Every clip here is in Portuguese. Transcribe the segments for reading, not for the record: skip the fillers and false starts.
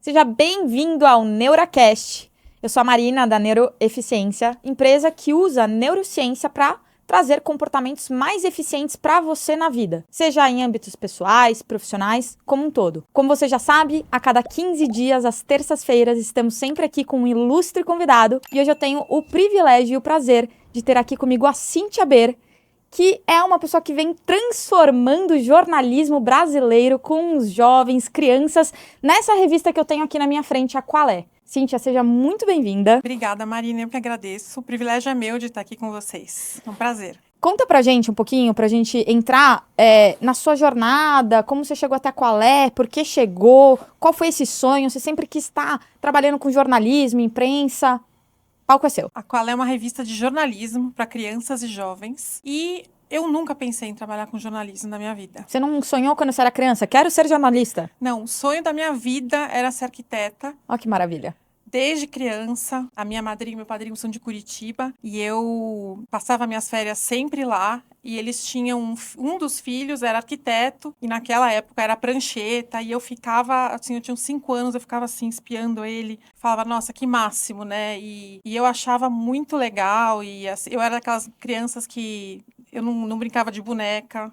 Seja bem-vindo ao NeuraCast. Eu sou a Marina, da Neuroeficiência, empresa que usa a neurociência para trazer comportamentos mais eficientes para você na vida, seja em âmbitos pessoais, profissionais, como um todo. Como você já sabe, a cada 15 dias, às terças-feiras, estamos sempre aqui com um ilustre convidado e hoje eu tenho o privilégio e o prazer de ter aqui comigo a Cíntia Ber, que é uma pessoa que vem transformando o jornalismo brasileiro com os jovens, crianças, nessa revista que eu tenho aqui na minha frente, a Qual é? Cíntia, seja muito bem-vinda. Obrigada, Marina, eu que agradeço. O privilégio é meu de estar aqui com vocês. É um prazer. Conta pra gente um pouquinho, pra gente entrar na sua jornada, como você chegou até a Qual é, por que chegou, qual foi esse sonho, você sempre quis estar trabalhando com jornalismo, imprensa... O palco é seu. A Qual é uma revista de jornalismo para crianças e jovens. E eu nunca pensei em trabalhar com jornalismo na minha vida. Você não sonhou quando você era criança? Quero ser jornalista. Não, o sonho da minha vida era ser arquiteta. Olha que maravilha. Desde criança, a minha madrinha e meu padrinho são de Curitiba e eu passava minhas férias sempre lá. E eles tinham um dos filhos era arquiteto e naquela época era prancheta e eu ficava assim, eu tinha uns 5 anos, eu ficava assim espiando ele, falava, nossa, que máximo, né? E eu achava muito legal e assim, eu era daquelas crianças que eu não brincava de boneca,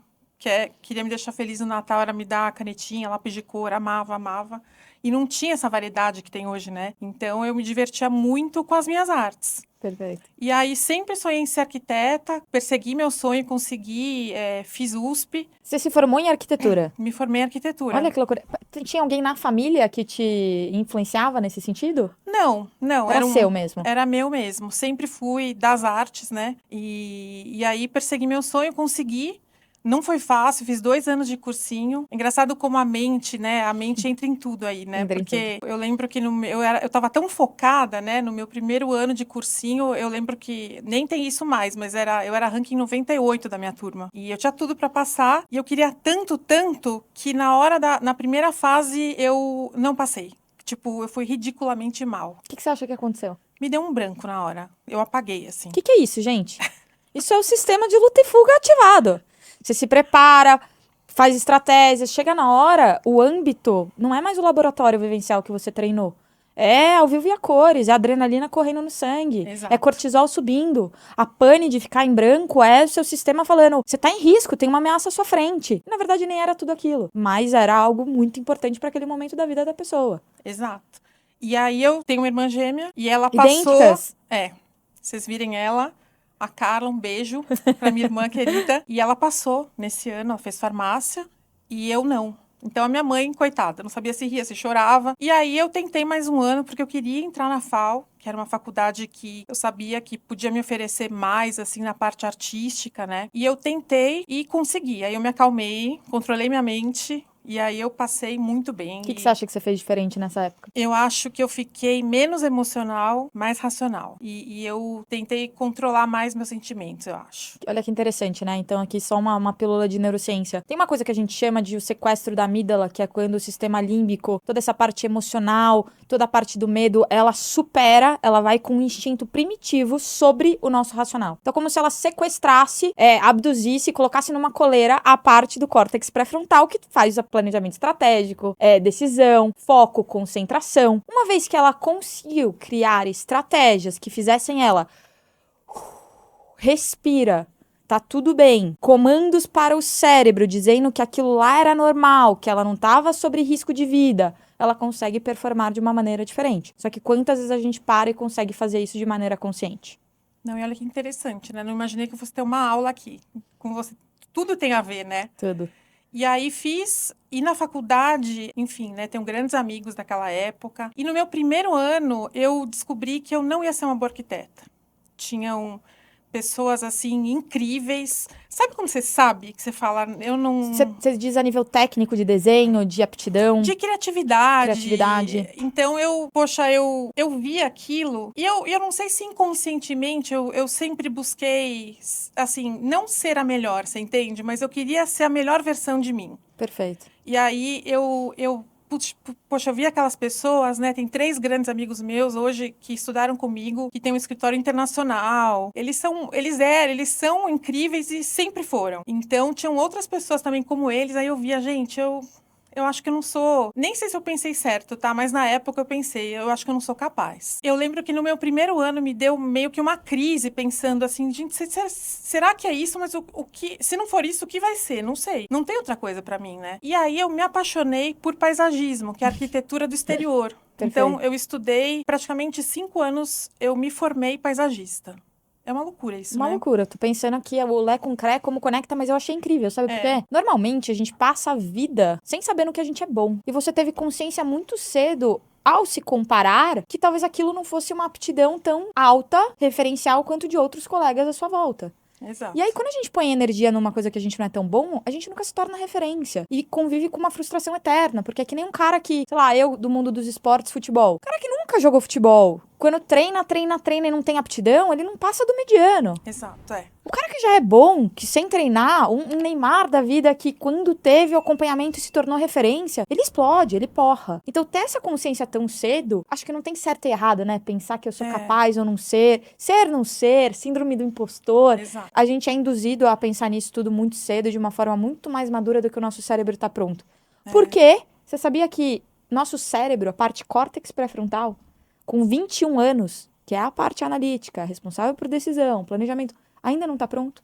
queria me deixar feliz no Natal, era me dar canetinha, lápis de cor, amava. E não tinha essa variedade que tem hoje, né? Então, eu me divertia muito com as minhas artes. Perfeito. E aí, sempre sonhei em ser arquiteta, persegui meu sonho, consegui, fiz USP. Você se formou em arquitetura? Me formei em arquitetura. Olha que loucura. Tinha alguém na família que te influenciava nesse sentido? Não. Era seu mesmo? Era meu mesmo. Sempre fui das artes, né? E aí, persegui meu sonho, consegui. Não foi fácil, fiz 2 anos de cursinho. Engraçado como a mente, né? A mente entra em tudo aí, né? Entra em Porque eu lembro que eu tava tão focada, né? No meu primeiro ano de cursinho, eu lembro que nem tem isso mais, mas eu era ranking 98 da minha turma. E eu tinha tudo para passar. E eu queria tanto, que na primeira fase eu não passei. Tipo, eu fui ridiculamente mal. O que você acha que aconteceu? Me deu um branco na hora. Eu apaguei, assim. O que é isso, gente? Isso é o sistema de luta e fuga ativado. Você se prepara, faz estratégias, chega na hora, o âmbito não é mais o laboratório vivencial que você treinou. É ao vivo e a cores, é adrenalina correndo no sangue, Exato. É cortisol subindo. A pane de ficar em branco é o seu sistema falando, você tá em risco, tem uma ameaça à sua frente. Na verdade, nem era tudo aquilo, mas era algo muito importante para aquele momento da vida da pessoa. Exato. E aí eu tenho uma irmã gêmea e ela passou... Idênticas? Vocês virem ela... A Carla, um beijo pra minha irmã querida. E ela passou nesse ano, ela fez farmácia e eu não. Então a minha mãe, coitada, não sabia se ria, se chorava. E aí eu tentei mais um ano porque eu queria entrar na FAO, que era uma faculdade que eu sabia que podia me oferecer mais, assim, na parte artística, né? E eu tentei e consegui. Aí eu me acalmei, controlei minha mente. E aí eu passei muito bem. O que você acha que você fez diferente nessa época? Eu acho que eu fiquei menos emocional, mais racional. E eu tentei controlar mais meus sentimentos, eu acho. Olha que interessante, né? Então aqui só uma pílula de neurociência. Tem uma coisa que a gente chama de o sequestro da amígdala, que é quando o sistema límbico, toda essa parte emocional, toda a parte do medo, ela supera, ela vai com um instinto primitivo sobre o nosso racional. Então como se ela sequestrasse, abduzisse, colocasse numa coleira a parte do córtex pré-frontal que faz o planejamento estratégico, decisão, foco, concentração. Uma vez que ela conseguiu criar estratégias que fizessem ela respira, tá tudo bem, comandos para o cérebro dizendo que aquilo lá era normal, que ela não estava sob risco de vida, ela consegue performar de uma maneira diferente. Só que quantas vezes a gente para e consegue fazer isso de maneira consciente? Não, e olha que interessante, né? Não imaginei que eu fosse ter uma aula aqui com você. Tudo tem a ver, né? Tudo. E aí fiz, e na faculdade, enfim, né, tenho grandes amigos daquela época. E no meu primeiro ano, eu descobri que eu não ia ser uma boa arquiteta. Tinham pessoas, assim, incríveis. Sabe quando você sabe que você fala, eu não... Você diz a nível técnico de desenho, de aptidão? De criatividade. Criatividade. Então, eu vi aquilo. E eu não sei se inconscientemente eu sempre busquei, assim, não ser a melhor, você entende? Mas eu queria ser a melhor versão de mim. Perfeito. E aí, poxa, eu vi aquelas pessoas, né? Tem 3 grandes amigos meus hoje que estudaram comigo, que tem um escritório internacional. Eles são incríveis e sempre foram. Então, tinham outras pessoas também como eles. Aí eu via, gente, eu eu acho que eu não sou... Nem sei se eu pensei certo, tá? Mas na época eu pensei, eu acho que eu não sou capaz. Eu lembro que no meu primeiro ano me deu meio que uma crise, pensando assim, gente, será que é isso? Mas o que... Se não for isso, o que vai ser? Não sei. Não tem outra coisa pra mim, né? E aí eu me apaixonei por paisagismo, que é a arquitetura do exterior. Então, eu estudei praticamente 5 anos, eu me formei paisagista. É uma loucura isso, Uma né? loucura. Tô pensando aqui o Lé com Cré, como conecta, mas eu achei incrível, sabe por quê? Normalmente, a gente passa a vida sem saber no que a gente é bom. E você teve consciência muito cedo, ao se comparar, que talvez aquilo não fosse uma aptidão tão alta, referencial, quanto de outros colegas à sua volta. Exato. E aí, quando a gente põe energia numa coisa que a gente não é tão bom, a gente nunca se torna referência. E convive com uma frustração eterna. Porque é que nem um cara que, sei lá, eu do mundo dos esportes, futebol. O cara que nunca jogou futebol. Quando treina e não tem aptidão, ele não passa do mediano. Exato, é. O cara que já é bom, que sem treinar, um Neymar da vida que quando teve o acompanhamento e se tornou referência, ele explode, ele porra. Então ter essa consciência tão cedo, acho que não tem certo e errado, né? Pensar que eu sou capaz ou não ser, não ser, síndrome do impostor. Exato. A gente é induzido a pensar nisso tudo muito cedo, de uma forma muito mais madura do que o nosso cérebro tá pronto. Por quê? Você sabia que nosso cérebro, a parte córtex pré-frontal, com 21 anos, que é a parte analítica, responsável por decisão, planejamento, ainda não tá pronto.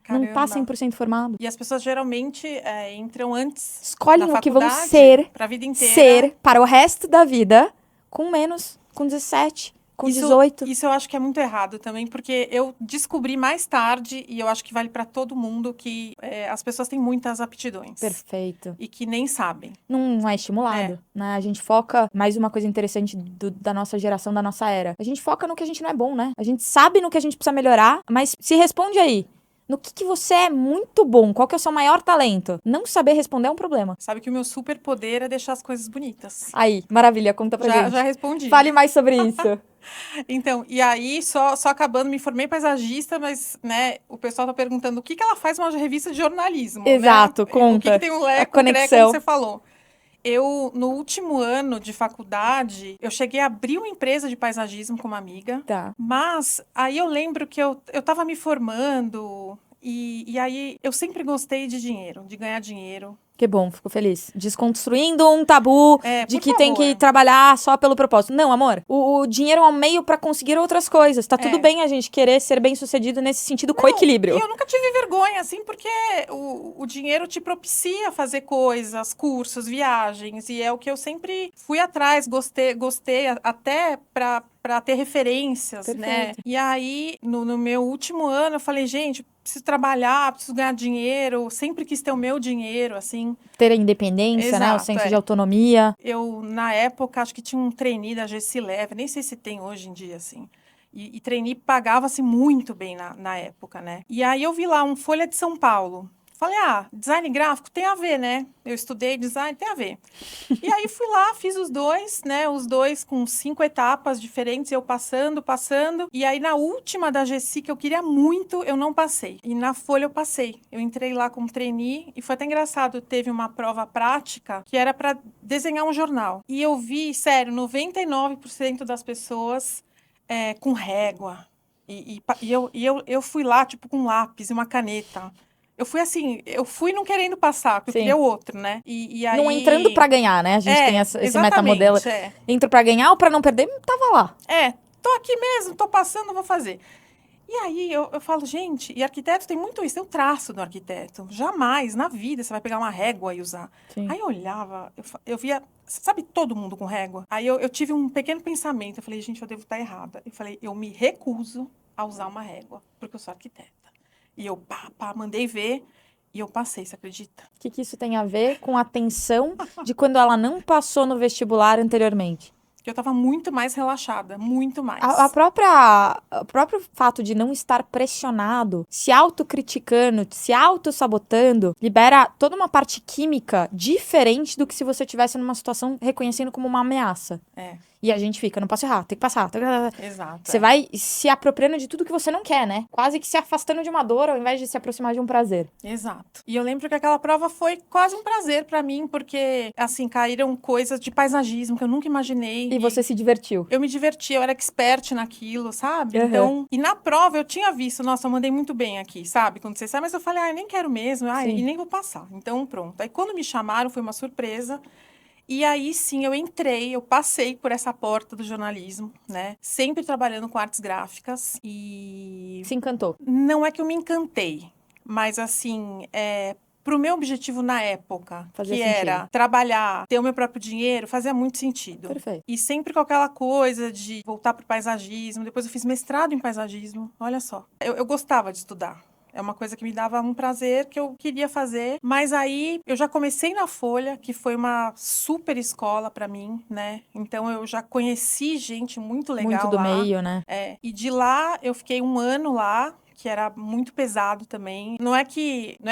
Caramba. Não tá 100% formado. E as pessoas geralmente entram antes Escolhem na o que vão faculdade, ser, pra vida inteira. ser para o resto da vida, com menos, com 17, com 18. Isso eu acho que é muito errado também, porque eu descobri mais tarde, e eu acho que vale pra todo mundo, que as pessoas têm muitas aptidões. Perfeito. E que nem sabem. Não é estimulado, né? A gente foca, mais uma coisa interessante da nossa geração, da nossa era. A gente foca no que a gente não é bom, né? A gente sabe no que a gente precisa melhorar, mas se responde aí. No que você é muito bom? Qual que é o seu maior talento? Não saber responder é um problema. Sabe que o meu superpoder é deixar as coisas bonitas. Aí, maravilha, conta pra gente. Já respondi. Fale mais sobre isso. Então, e aí, só acabando, me formei paisagista, mas, né, o pessoal tá perguntando o que ela faz numa revista de jornalismo, Exato, né? conta. O que tem um Lé A com Cré, conexão. como você falou. Eu, no último ano de faculdade, eu cheguei a abrir uma empresa de paisagismo com uma amiga. Tá. Mas aí eu lembro que eu tava me formando e aí eu sempre gostei de dinheiro, de ganhar dinheiro. Que bom, fico feliz. Desconstruindo um tabu de por que tem favor. que trabalhar só pelo propósito. Não, amor. O dinheiro é um meio pra conseguir outras coisas. Tá tudo bem a gente querer ser bem sucedido nesse sentido com equilíbrio. E eu nunca tive vergonha, assim, porque o dinheiro te propicia fazer coisas, cursos, viagens. E é o que eu sempre fui atrás, gostei até pra ter referências, Perfeito. né? E aí, no meu último ano, eu falei, gente, preciso trabalhar, preciso ganhar dinheiro. Sempre quis ter o meu dinheiro, assim. Ter a independência, né? O Exato, senso de autonomia. Eu, na época, acho que tinha um trainee da Gessileve, nem sei se tem hoje em dia, assim. E trainee pagava-se muito bem na época, né? E aí eu vi lá um Folha de São Paulo. Falei, design gráfico tem a ver, né? Eu estudei design, tem a ver. E aí fui lá, fiz os dois, né? Os dois com 5 etapas diferentes, eu passando. E aí na última da Gessi, que eu queria muito, eu não passei. E na Folha eu passei. Eu entrei lá como trainee e foi até engraçado. Teve uma prova prática que era para desenhar um jornal. E eu vi, sério, 99% das pessoas com régua. E eu fui lá, tipo, com um lápis e uma caneta. Eu fui assim, não querendo passar, porque eu queria outro, né? E aí... Não entrando pra ganhar, né? A gente tem esse metamodelo. É. Entro pra ganhar ou pra não perder, tava lá. Tô aqui mesmo, tô passando, vou fazer. E aí eu falo, gente, e arquiteto tem muito isso, tem o traço do arquiteto. Jamais, na vida, você vai pegar uma régua e usar. Sim. Aí eu olhava, eu via, sabe, todo mundo com régua? Aí eu tive um pequeno pensamento, eu falei, gente, eu devo estar errada. Eu falei, eu me recuso a usar uma régua, porque eu sou arquiteta. E eu, mandei ver e eu passei, você acredita? O que isso tem a ver com a tensão de quando ela não passou no vestibular anteriormente? Que eu tava muito mais relaxada, muito mais. O próprio fato de não estar pressionado, se autocriticando, se autossabotando, libera toda uma parte química diferente do que se você estivesse numa situação reconhecendo como uma ameaça. E a gente fica, não posso errar, tem que passar. Exato. Você vai se apropriando de tudo que você não quer, né? Quase que se afastando de uma dor ao invés de se aproximar de um prazer. Exato. E eu lembro que aquela prova foi quase um prazer pra mim, porque, assim, caíram coisas de paisagismo que eu nunca imaginei. E você se divertiu. Eu me diverti, eu era expert naquilo, sabe? Uhum. Então, e na prova eu tinha visto, nossa, eu mandei muito bem aqui, sabe? Quando você sai, mas eu falei, eu nem quero mesmo, Sim. e nem vou passar. Então, pronto. Aí quando me chamaram, foi uma surpresa. E aí, sim, eu passei por essa porta do jornalismo, né? Sempre trabalhando com artes gráficas e... Se encantou. Não é que eu me encantei, mas assim, pro meu objetivo na época, Fazia que sentido. era trabalhar, ter o meu próprio dinheiro, fazia muito sentido. Perfeito. E sempre com aquela coisa de voltar pro paisagismo. Depois eu fiz mestrado em paisagismo, olha só. Eu gostava de estudar. É uma coisa que me dava um prazer, que eu queria fazer. Mas aí, eu já comecei na Folha, que foi uma super escola para mim, né? Então, eu já conheci gente muito legal Muito do lá. meio, né? E de lá, eu fiquei 1 ano lá, que era muito pesado também. Não é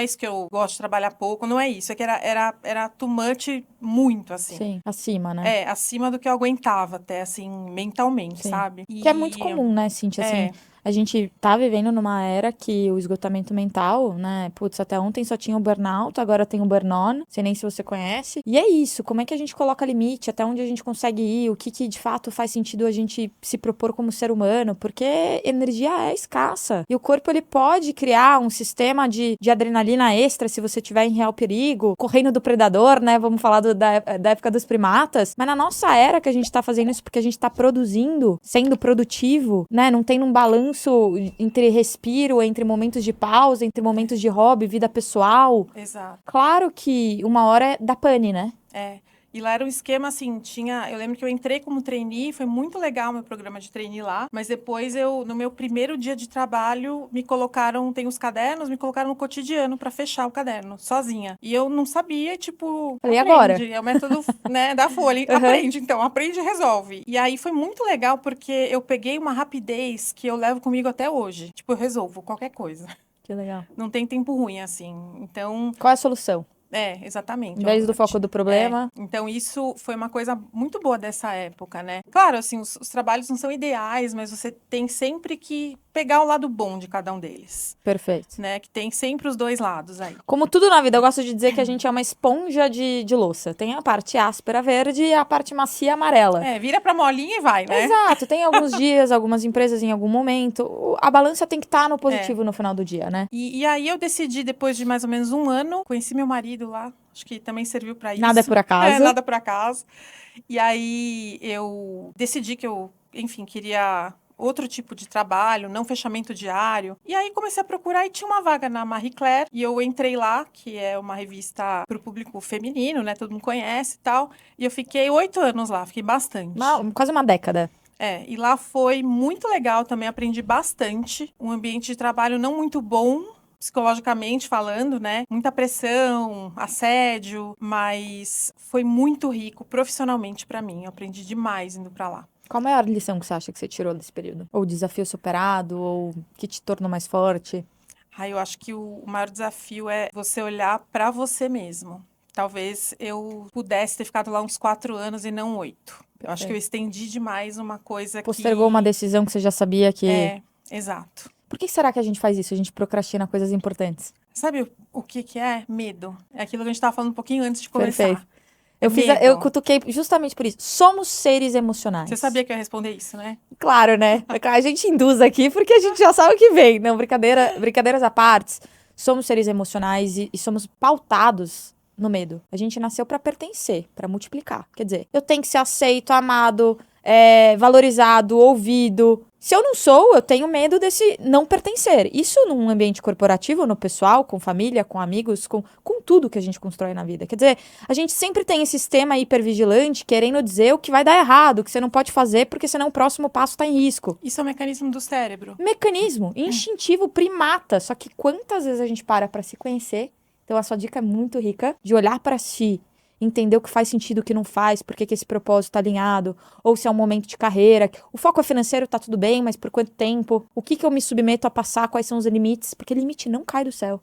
isso que eu gosto de trabalhar pouco, não é isso. É que era too much muito, assim. Sim, acima, né? Acima do que eu aguentava até, assim, mentalmente, Sim. sabe? Que é muito comum, né, Cíntia? Assim, É. a gente tá vivendo numa era que o esgotamento mental, né? Putz, até ontem só tinha o burnout, agora tem o burn-on. Sei nem se você conhece. E é isso. Como é que a gente coloca limite? Até onde a gente consegue ir? O que de fato faz sentido a gente se propor como ser humano? Porque energia é escassa. E o corpo, ele pode criar um sistema de adrenalina extra se você tiver em real perigo. Correndo do predador, né? Vamos falar da época dos primatas. Mas na nossa era que a gente tá fazendo isso porque a gente tá produzindo, sendo produtivo, né? Não tem um balanço entre respiro, entre momentos de pausa, entre momentos de hobby, vida pessoal. Exato. Claro que uma hora dá pane, né? E lá era um esquema assim, eu lembro que eu entrei como trainee, foi muito legal o meu programa de trainee lá, mas depois no meu primeiro dia de trabalho, tem os cadernos, me colocaram no cotidiano para fechar o caderno, sozinha. E eu não sabia, tipo, Falei, aprende, agora? é o método, né, da Folha, aprende e resolve. E aí foi muito legal porque eu peguei uma rapidez que eu levo comigo até hoje. Tipo, eu resolvo qualquer coisa. Que legal. Não tem tempo ruim, assim. Então... Qual é a solução? Exatamente. Em vez do foco do problema. Então, isso foi uma coisa muito boa dessa época, né? Claro, assim, os trabalhos não são ideais, mas você tem sempre que pegar o lado bom de cada um deles. Perfeito. Né? Que tem sempre os dois lados aí. Como tudo na vida, eu gosto de dizer que a gente é uma esponja de louça. Tem a parte áspera verde e a parte macia amarela. Vira pra molinha e vai, né? Exato. Tem alguns dias, algumas empresas em algum momento. A balança tem que estar no positivo no final do dia, né? E aí eu decidi, depois de mais ou menos 1 ano, conheci meu marido lá. Acho que também serviu pra isso. Nada é por acaso. Nada por acaso. E aí eu decidi que eu, enfim, queria outro tipo de trabalho, não fechamento diário. E aí comecei a procurar e tinha uma vaga na Marie Claire. E eu entrei lá, que é uma revista para o público feminino, né? Todo mundo conhece e tal. E eu fiquei 8 anos lá, fiquei bastante. Quase uma década. E lá foi muito legal também, aprendi bastante. Um ambiente de trabalho não muito bom, psicologicamente falando, né? Muita pressão, assédio, mas foi muito rico profissionalmente para mim. Eu aprendi demais indo para lá. Qual a maior lição que você acha que você tirou desse período? Ou desafio superado, ou que te tornou mais forte? Eu acho que o maior desafio é você olhar para você mesmo. Talvez eu pudesse ter ficado lá uns 4 anos e não 8. Eu acho que eu estendi demais uma coisa Postergou uma decisão que você já sabia que... Exato. Por que será que a gente faz isso? A gente procrastina coisas importantes. Sabe o que é medo? É aquilo que a gente estava falando um pouquinho antes de começar. Perfeito. Eu cutuquei justamente por isso. Somos seres emocionais. Você sabia que eu ia responder isso, né? Claro, né? A gente induz aqui porque a gente já sabe o que vem. Não, brincadeiras à parte. Somos seres emocionais e somos pautados no medo. A gente nasceu pra pertencer, pra multiplicar. Quer dizer, eu tenho que ser aceito, amado, valorizado, ouvido. Se eu não sou, eu tenho medo desse não pertencer. Isso num ambiente corporativo, no pessoal, com família, com amigos, com tudo que a gente constrói na vida. Quer dizer, a gente sempre tem esse sistema hipervigilante querendo dizer o que vai dar errado, o que você não pode fazer, porque senão o próximo passo está em risco. Isso é um mecanismo do cérebro. Mecanismo instintivo primata. Só que quantas vezes a gente para se conhecer? Então a sua dica é muito rica de olhar para si, entender o que faz sentido, o que não faz, por que esse propósito está alinhado, ou se é um momento de carreira. O foco é financeiro, tá tudo bem, mas por quanto tempo? O que eu me submeto a passar, quais são os limites? Porque limite não cai do céu.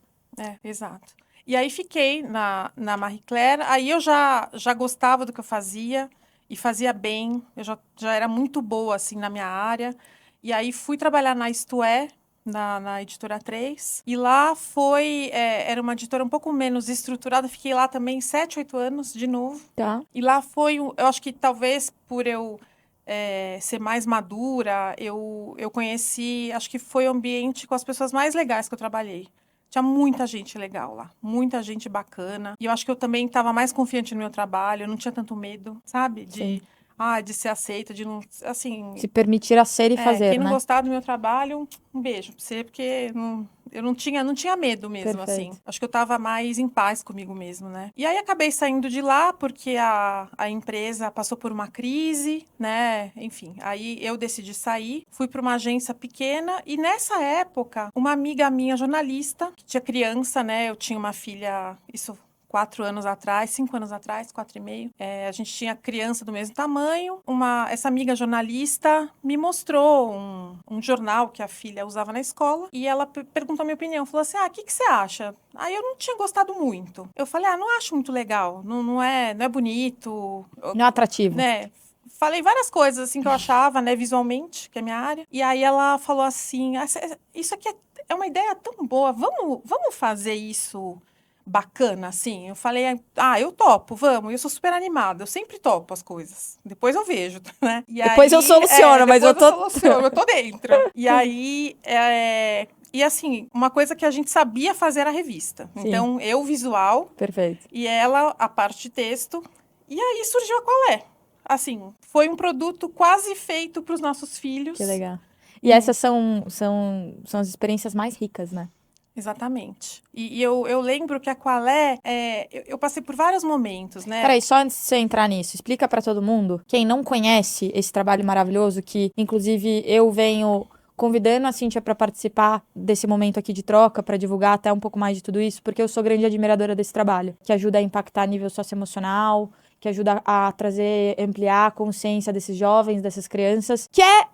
Exato. E aí fiquei na Marie Claire, aí eu já gostava do que eu fazia, e fazia bem, eu já era muito boa, assim, na minha área. E aí fui trabalhar na Isto É, na Editora 3. E lá era uma editora um pouco menos estruturada. Fiquei lá também 7, 8 anos de novo. Tá. E lá eu acho que talvez por eu ser mais madura, eu conheci, acho que foi o ambiente com as pessoas mais legais que eu trabalhei. Tinha muita gente legal lá, muita gente bacana. E eu acho que eu também estava mais confiante no meu trabalho, eu não tinha tanto medo, sabe? Sim. De ser aceita, de não, assim, Se permitir a ser e fazer, quem não né? gostar do meu trabalho, um beijo pra você, porque eu não tinha medo mesmo, Perfeito. assim. Acho que eu tava mais em paz comigo mesmo, né? E aí acabei saindo de lá porque a empresa passou por uma crise, né? Enfim, aí eu decidi sair, fui para uma agência pequena e nessa época, uma amiga minha, jornalista, que tinha criança, né? Eu tinha uma filha, isso 4 anos atrás, 5 anos atrás, 4 e meio. A gente tinha criança do mesmo tamanho. Essa amiga jornalista me mostrou um jornal que a filha usava na escola e ela perguntou a minha opinião. Falou assim, o que você acha? Aí eu não tinha gostado muito. Eu falei, não acho muito legal. Não é bonito. Não é atrativo. Né? Falei várias coisas assim que eu achava, né, visualmente, que é minha área. E aí ela falou assim, isso aqui é uma ideia tão boa. Vamos fazer isso bacana, assim. Eu falei, eu topo, vamos. Eu sou super animada, eu sempre topo as coisas. Depois eu vejo, né? E Depois aí, eu soluciono, mas eu tô... eu tô dentro. E aí, e assim, uma coisa que a gente sabia fazer era a revista. Sim. Então, eu visual. Perfeito. E ela, a parte de texto. E aí surgiu a Qual é? Assim, foi um produto quase feito para os nossos filhos. Que legal. E essas são as experiências mais ricas, né? Exatamente. E eu lembro que a Qual é, eu passei por vários momentos, né? Peraí, só antes de você entrar nisso, explica pra todo mundo, quem não conhece esse trabalho maravilhoso, que inclusive eu venho convidando a Cíntia pra participar desse momento aqui de troca, pra divulgar até um pouco mais de tudo isso, porque eu sou grande admiradora desse trabalho, que ajuda a impactar a nível socioemocional, que ajuda a trazer, ampliar a consciência desses jovens, dessas crianças, que é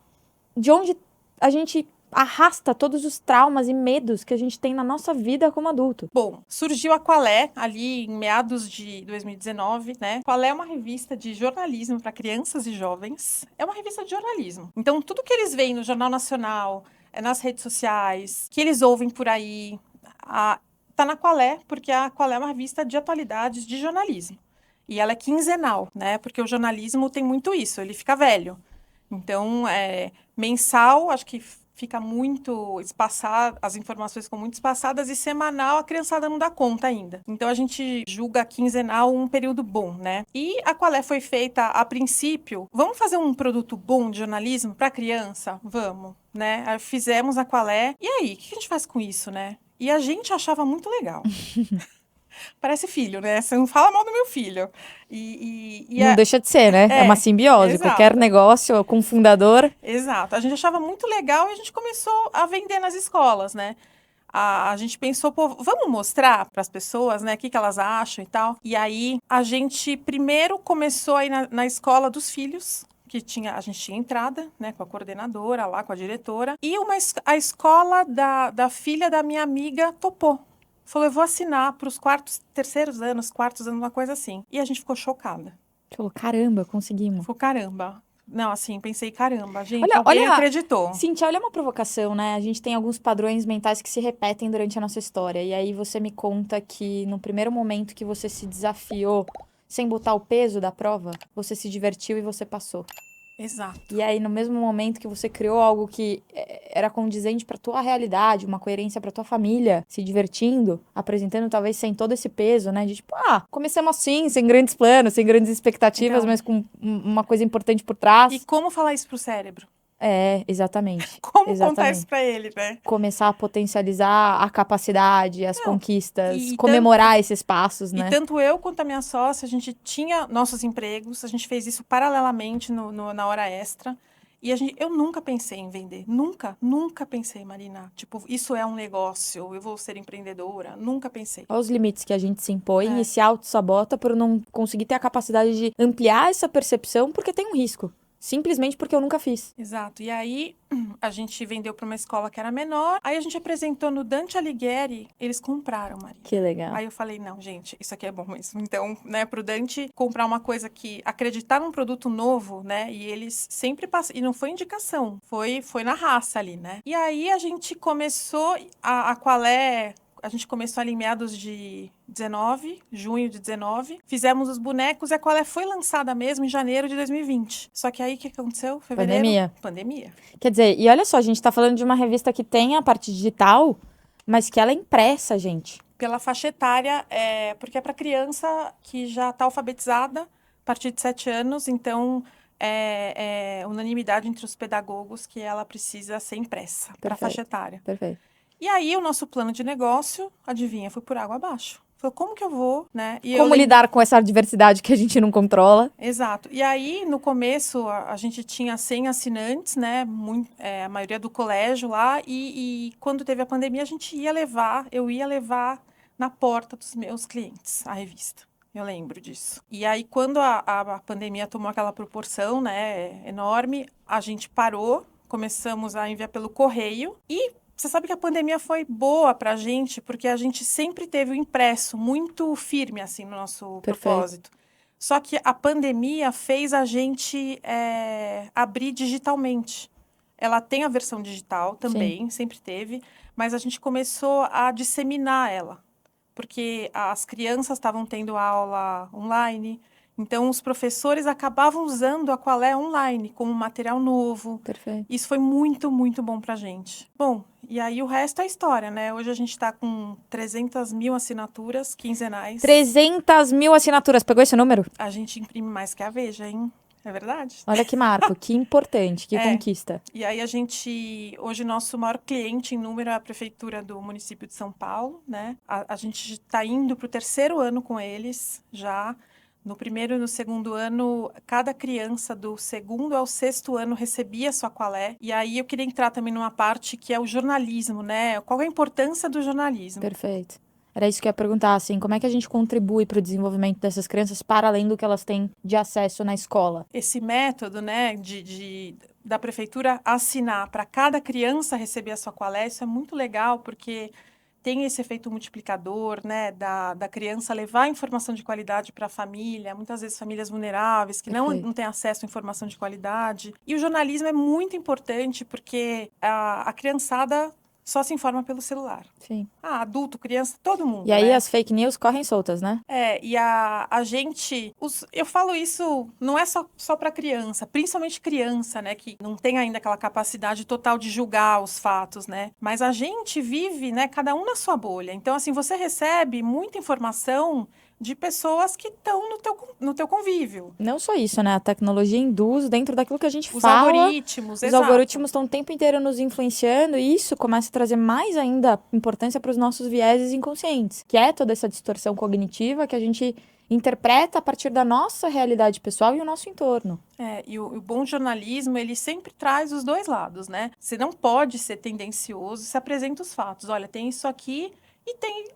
de onde a gente arrasta todos os traumas e medos que a gente tem na nossa vida como adulto. Bom, surgiu a Qual é, ali em meados de 2019, né? Qual é uma revista de jornalismo para crianças e jovens. É uma revista de jornalismo. Então, tudo que eles veem no Jornal Nacional, nas redes sociais, que eles ouvem por aí, tá na Qual é, porque a Qual é uma revista de atualidades de jornalismo. E ela é quinzenal, né? Porque o jornalismo tem muito isso, ele fica velho. Então, mensal, acho que fica muito espaçado, as informações ficam muito espaçadas, e semanal a criançada não dá conta ainda. Então a gente julga quinzenal um período bom, né? E a Qual é foi feita a princípio, vamos fazer um produto bom de jornalismo para criança? Vamos, né? Aí fizemos a Qual é. E aí, o que a gente faz com isso, né? E a gente achava muito legal. Parece filho, né? Você não fala mal do meu filho. Não deixa de ser, né? É uma simbiose. Exato. Qualquer negócio com fundador. Exato. A gente achava muito legal e a gente começou a vender nas escolas, né? A gente pensou, vamos mostrar para as pessoas, né, o que elas acham e tal. E aí, a gente primeiro começou aí na escola dos filhos, a gente tinha entrada, né, com a coordenadora lá, com a diretora. E a escola da filha da minha amiga topou. Falou, eu vou assinar para os terceiros anos, quartos anos, uma coisa assim. E a gente ficou chocada. Falou, caramba, conseguimos. Ficou, caramba. Não, assim, pensei, caramba, gente, alguém acreditou. Cíntia, olha uma provocação, né? A gente tem alguns padrões mentais que se repetem durante a nossa história. E aí você me conta que no primeiro momento que você se desafiou sem botar o peso da prova, você se divertiu e você passou. Exato. E aí, no mesmo momento que você criou algo que era condizente pra tua realidade, uma coerência pra tua família, se divertindo, apresentando talvez sem todo esse peso, né? De tipo, começamos assim, sem grandes planos, sem grandes expectativas, mas com uma coisa importante por trás. E como falar isso pro cérebro? Exatamente. Como contar isso pra ele, né? Começar a potencializar a capacidade, as conquistas, comemorar esses passos, né? E tanto eu quanto a minha sócia, a gente tinha nossos empregos, a gente fez isso paralelamente na hora extra. E eu nunca pensei em vender. Nunca pensei, Marina. Tipo, isso é um negócio, eu vou ser empreendedora. Nunca pensei. Olha os limites que a gente se impõe e se auto-sabota por não conseguir ter a capacidade de ampliar essa percepção, porque tem um risco. Simplesmente porque eu nunca fiz. Exato. E aí, a gente vendeu para uma escola que era menor. Aí a gente apresentou no Dante Alighieri, eles compraram, Maria. Que legal. Aí eu falei, não, gente, isso aqui é bom mesmo. Então, né, pro Dante comprar uma coisa que acreditar num produto novo, né? E eles sempre passam. E não foi indicação, foi na raça ali, né? E aí a gente começou a Qual é. A gente começou ali em meados de 19, junho de 19. Fizemos os bonecos e a Qual foi lançada mesmo em janeiro de 2020. Só que aí, o que aconteceu? Fevereiro? Pandemia. Quer dizer, e olha só, a gente tá falando de uma revista que tem a parte digital, mas que ela é impressa, gente. Pela faixa etária, porque é para criança que já está alfabetizada a partir de 7 anos, então é unanimidade entre os pedagogos que ela precisa ser impressa para a faixa etária. Perfeito. E aí, o nosso plano de negócio, adivinha, foi por água abaixo. Falei, como que eu vou, né? Como lidar com essa diversidade que a gente não controla? Exato. E aí, no começo, a gente tinha 100 assinantes, né? A maioria do colégio lá. E quando teve a pandemia, eu ia levar na porta dos meus clientes a revista. Eu lembro disso. E aí, quando a pandemia tomou aquela proporção, né, enorme, a gente parou, começamos a enviar pelo correio e você sabe que a pandemia foi boa pra gente, porque a gente sempre teve o impresso muito firme, assim, no nosso propósito. Só que a pandemia fez a gente abrir digitalmente. Ela tem a versão digital também, sempre teve, mas a gente começou a disseminar ela. Porque as crianças estavam tendo aula online, então os professores acabavam usando a Qual online como material novo. Perfeito. Isso foi muito, muito bom pra gente. Bom, e aí o resto é história, né? Hoje a gente tá com 300 mil assinaturas quinzenais. 300 mil assinaturas, pegou esse número? A gente imprime mais que a Veja, hein? É verdade? Olha que marco, que importante, que conquista. E aí hoje nosso maior cliente em número é a Prefeitura do município de São Paulo, né? A gente está indo para o 3º ano com eles já. No 1º e no 2º ano, cada criança do 2º ao 6º ano recebia sua Qual. E aí eu queria entrar também numa parte que é o jornalismo, né? Qual é a importância do jornalismo? Perfeito. Era isso que eu ia perguntar, assim, como é que a gente contribui para o desenvolvimento dessas crianças para além do que elas têm de acesso na escola? Esse método, né, da prefeitura assinar para cada criança receber a sua Qual, isso é muito legal, porque tem esse efeito multiplicador, né, da criança levar informação de qualidade para a família, muitas vezes famílias vulneráveis, que não têm acesso à informação de qualidade. E o jornalismo é muito importante, porque a criançada só se informa pelo celular. Sim. Adulto, criança, todo mundo. E aí né? as fake news correm soltas, né? E a gente... eu falo isso, não é só para criança, principalmente criança, né? Que não tem ainda aquela capacidade total de julgar os fatos, né? Mas a gente vive, né? Cada um na sua bolha. Então, assim, você recebe muita informação de pessoas que estão no teu convívio. Não só isso, né? A tecnologia induz dentro daquilo que a gente Os fala. Algoritmos, Os algoritmos estão o tempo inteiro nos influenciando e isso começa a trazer mais ainda importância para os nossos vieses inconscientes, que é toda essa distorção cognitiva que a gente interpreta a partir da nossa realidade pessoal e o nosso entorno. E o bom jornalismo, ele sempre traz os dois lados, né? Você não pode ser tendencioso, você apresenta os fatos. Olha, tem isso aqui e tem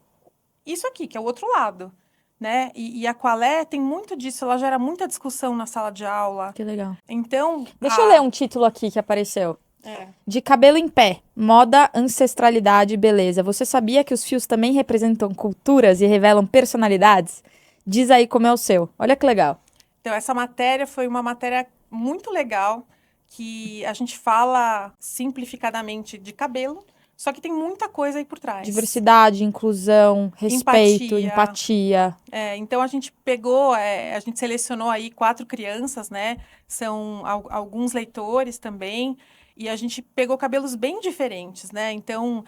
isso aqui, que é o outro lado. Né? E a Qual tem muito disso, ela gera muita discussão na sala de aula. Que legal. Então... Deixa eu ler um título aqui que apareceu. É. De cabelo em pé, moda, ancestralidade e beleza. Você sabia que os fios também representam culturas e revelam personalidades? Diz aí como é o seu. Olha que legal. Então, essa matéria foi uma matéria muito legal, que a gente fala simplificadamente de cabelo, só que tem muita coisa aí por trás. Diversidade, inclusão, respeito, empatia. Então, a gente pegou, a gente selecionou aí 4 crianças, né? São alguns leitores também. E a gente pegou cabelos bem diferentes, né? Então,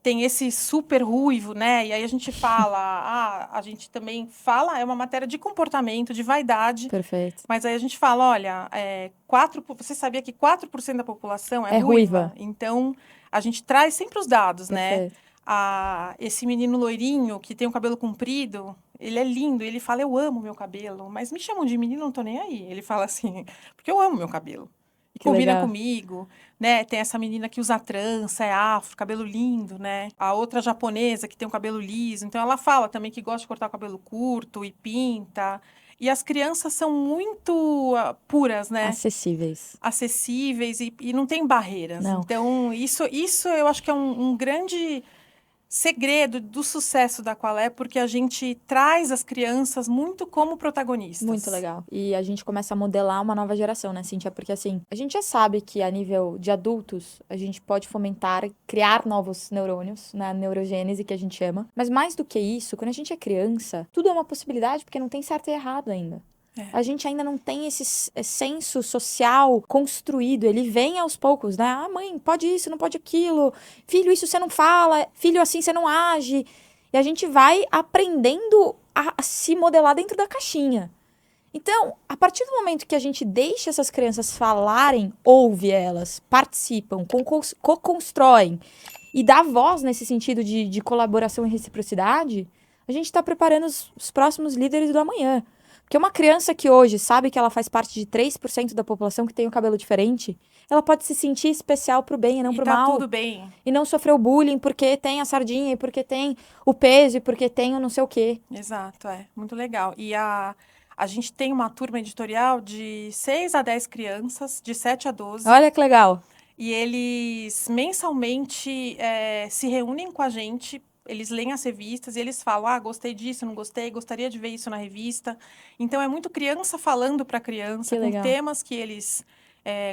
tem esse super ruivo, né? E aí a gente fala, a gente também fala, é uma matéria de comportamento, de vaidade. Perfeito. Mas aí a gente fala, olha, você sabia que 4% da população é ruiva? Então, a gente traz sempre os dados, Perfeito. né? Esse menino loirinho que tem o cabelo comprido, ele é lindo, ele fala, eu amo meu cabelo, mas me chamam de menino, não tô nem aí. Ele fala assim, porque eu amo meu cabelo. E combina comigo, né? Tem essa menina que usa trança, é afro, cabelo lindo, né? A outra japonesa que tem um cabelo liso. Então, ela fala também que gosta de cortar o cabelo curto e pinta. E as crianças são muito puras, né? Acessíveis e não tem barreiras. Não. Então, isso eu acho que é um grande segredo do sucesso da Qual é, porque a gente traz as crianças muito como protagonistas. Muito legal. E a gente começa a modelar uma nova geração, né, Cíntia? Porque, assim, a gente já sabe que a nível de adultos, a gente pode fomentar, criar novos neurônios, né, neurogênese, que a gente chama. Mas mais do que isso, quando a gente é criança, tudo é uma possibilidade, porque não tem certo e errado ainda. A gente ainda não tem esse senso social construído. Ele vem aos poucos, né? Ah, mãe, pode isso, não pode aquilo. Filho, isso você não fala. Filho, assim você não age. E a gente vai aprendendo a se modelar dentro da caixinha. Então, a partir do momento que a gente deixa essas crianças falarem, ouve elas, participam, co-constroem e dá voz nesse sentido de colaboração e reciprocidade, a gente está preparando os próximos líderes do amanhã. Porque uma criança que hoje sabe que ela faz parte de 3% da população que tem o cabelo diferente, ela pode se sentir especial pro bem e não pro mal. E tá tudo bem. E não sofrer o bullying porque tem a sardinha, e porque tem o peso, e porque tem o não sei o quê. Exato, muito legal. E a gente tem uma turma editorial de 6 a 10 crianças, de 7 a 12. Olha que legal. E eles mensalmente se reúnem com a gente. Eles leem as revistas e eles falam, gostei disso, não gostei, gostaria de ver isso na revista. Então, é muito criança falando para criança, com temas que eles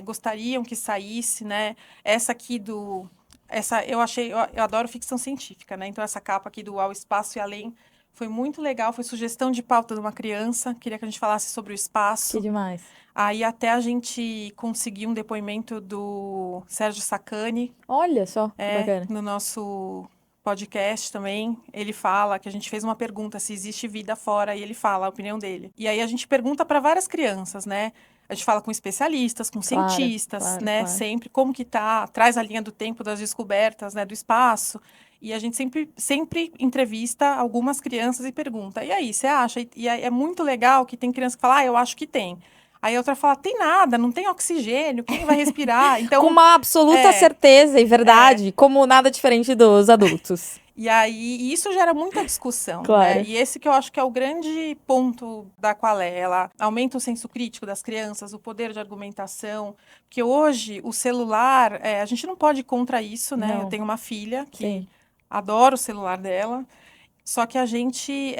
gostariam que saísse, né? Essa aqui eu adoro ficção científica, né? Então, essa capa aqui do Ao Espaço e Além foi muito legal, foi sugestão de pauta de uma criança, queria que a gente falasse sobre o espaço. Que demais. Aí até a gente conseguiu um depoimento do Sérgio Sacani. Olha só, que bacana. No nosso podcast também, ele fala que a gente fez uma pergunta se existe vida fora, e ele fala a opinião dele. E aí a gente pergunta para várias crianças, né? A gente fala com especialistas, com cientistas, né? Claro. Sempre como que tá, traz a linha do tempo das descobertas, né, do espaço. E a gente sempre entrevista algumas crianças e pergunta, e aí, você acha? E aí é muito legal que tem criança que fala, eu acho que tem. Aí a outra fala, tem nada, não tem oxigênio, quem vai respirar? Então, com uma absoluta certeza e verdade, como nada diferente dos adultos. E aí, isso gera muita discussão, claro. Né? E esse que eu acho que é o grande ponto da Qual é. Ela aumenta o senso crítico das crianças, o poder de argumentação, porque hoje o celular, a gente não pode ir contra isso, né? Não. Eu tenho uma filha que adora o celular dela, só que a gente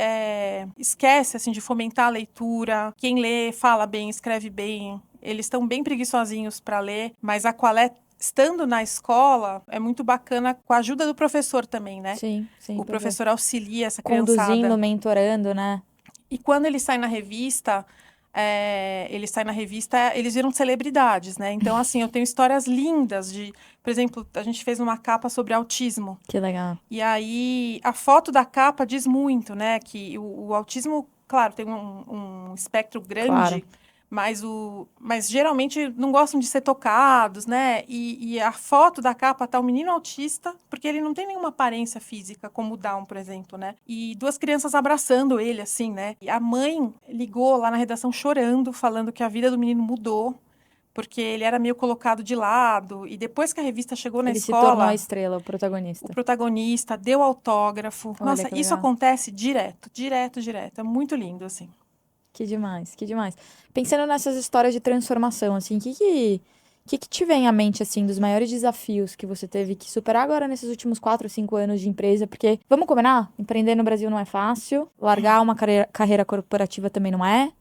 esquece, assim, de fomentar a leitura. Quem lê, fala bem, escreve bem. Eles estão bem preguiçosinhos para ler, mas a Qual é, estando na escola, é muito bacana com a ajuda do professor também, né? Sim. O professor auxilia essa criançada. Conduzindo, mentorando, né? E quando ele sai na revista, eles viram celebridades, né? Então, assim, eu tenho histórias lindas de... Por exemplo, a gente fez uma capa sobre autismo. Que legal. E aí, a foto da capa diz muito, né? Que o autismo, claro, tem um espectro grande, claro. Mas geralmente não gostam de ser tocados, né? E a foto da capa tá um menino autista, porque ele não tem nenhuma aparência física, como o Down, por exemplo, né? E 2 crianças abraçando ele, assim, né? E a mãe ligou lá na redação chorando, falando que a vida do menino mudou, porque ele era meio colocado de lado. E depois que a revista chegou na escola... Ele se tornou a estrela, o protagonista. O protagonista deu autógrafo. Olha, nossa, isso acontece direto. É muito lindo, assim. Que demais, que demais. Pensando nessas histórias de transformação, assim, o que te vem à mente, assim, dos maiores desafios que você teve que superar agora nesses últimos 4, 5 anos de empresa? Porque, vamos combinar, empreender no Brasil não é fácil, largar uma carreira corporativa também não é.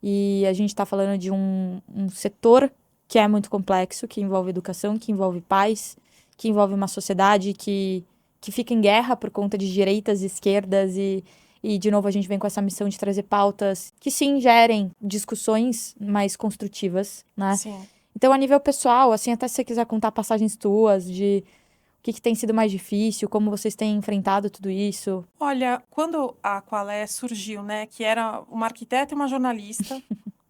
E a gente tá falando de um setor que é muito complexo, que envolve educação, que envolve pais, que envolve uma sociedade que fica em guerra por conta de direitas e esquerdas e, de novo, a gente vem com essa missão de trazer pautas que, sim, gerem discussões mais construtivas, né? Sim. Então, a nível pessoal, assim, até se você quiser contar passagens tuas de o que tem sido mais difícil, como vocês têm enfrentado tudo isso. Olha, quando a Qual é surgiu, né, que era uma arquiteta e uma jornalista,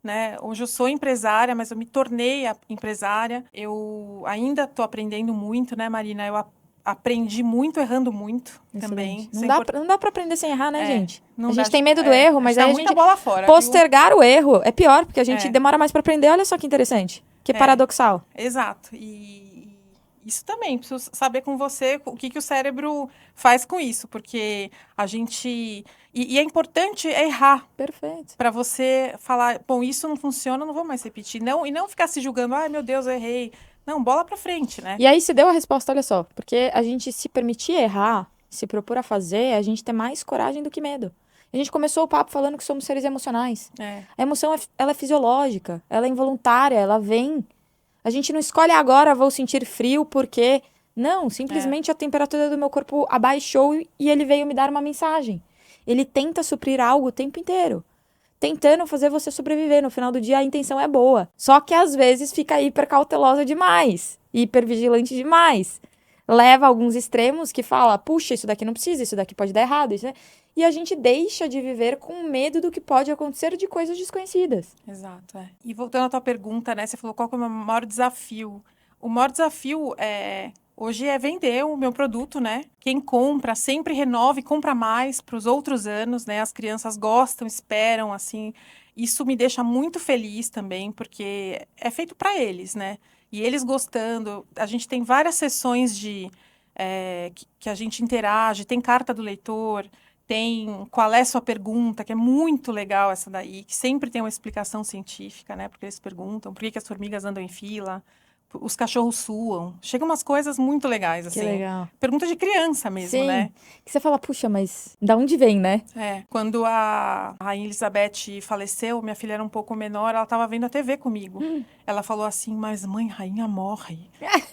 né? Hoje eu sou empresária, mas eu me tornei empresária. Eu ainda estou aprendendo muito, né, Marina? Eu aprendi muito errando muito. Excelente. Também. Não dá pra aprender sem errar, né, gente? A gente dá, tem medo do erro, mas aí a gente bola fora, postergar o erro é pior, porque a gente demora mais pra aprender. Olha só que interessante. Que paradoxal. Exato. E isso também, preciso saber com você o que o cérebro faz com isso, porque a gente... E é importante errar. Perfeito. Para você falar, bom, isso não funciona, não vou mais repetir. E não ficar se julgando, ai, meu Deus, eu errei. Não, bola pra frente, né? E aí você deu a resposta, olha só. Porque a gente se permitir errar se propor a fazer é a gente ter mais coragem do que medo. A gente começou o papo falando que somos seres emocionais. A emoção, ela é fisiológica, ela é involuntária, ela vem. A gente não escolhe agora, vou sentir frio porque... Não, simplesmente a temperatura do meu corpo abaixou e ele veio me dar uma mensagem. Ele tenta suprir algo o tempo inteiro. Tentando fazer você sobreviver. No final do dia, a intenção é boa. Só que, às vezes, fica hiper cautelosa demais. Hiper vigilante demais. Leva a alguns extremos que fala, puxa, isso daqui não precisa, isso daqui pode dar errado. E a gente deixa de viver com medo do que pode acontecer de coisas desconhecidas. Exato, é. E voltando à tua pergunta, né? Você falou qual que é o meu maior desafio. O maior desafio hoje é vender o meu produto, né? Quem compra sempre renova e compra mais para os outros anos, né? As crianças gostam, esperam, assim. Isso me deixa muito feliz também, porque é feito para eles, né? E eles gostando. A gente tem várias sessões que a gente interage, tem carta do leitor, tem qual é a sua pergunta, que é muito legal essa daí, que sempre tem uma explicação científica, né? Porque eles perguntam por que as formigas andam em fila, os cachorros suam. Chegam umas coisas muito legais, assim. Que legal. Pergunta de criança mesmo, Sim. né? Que você fala, puxa, mas da onde vem, né? Quando a Rainha Elizabeth faleceu, minha filha era um pouco menor, ela estava vendo a TV comigo. Ela falou assim, mas mãe, rainha morre.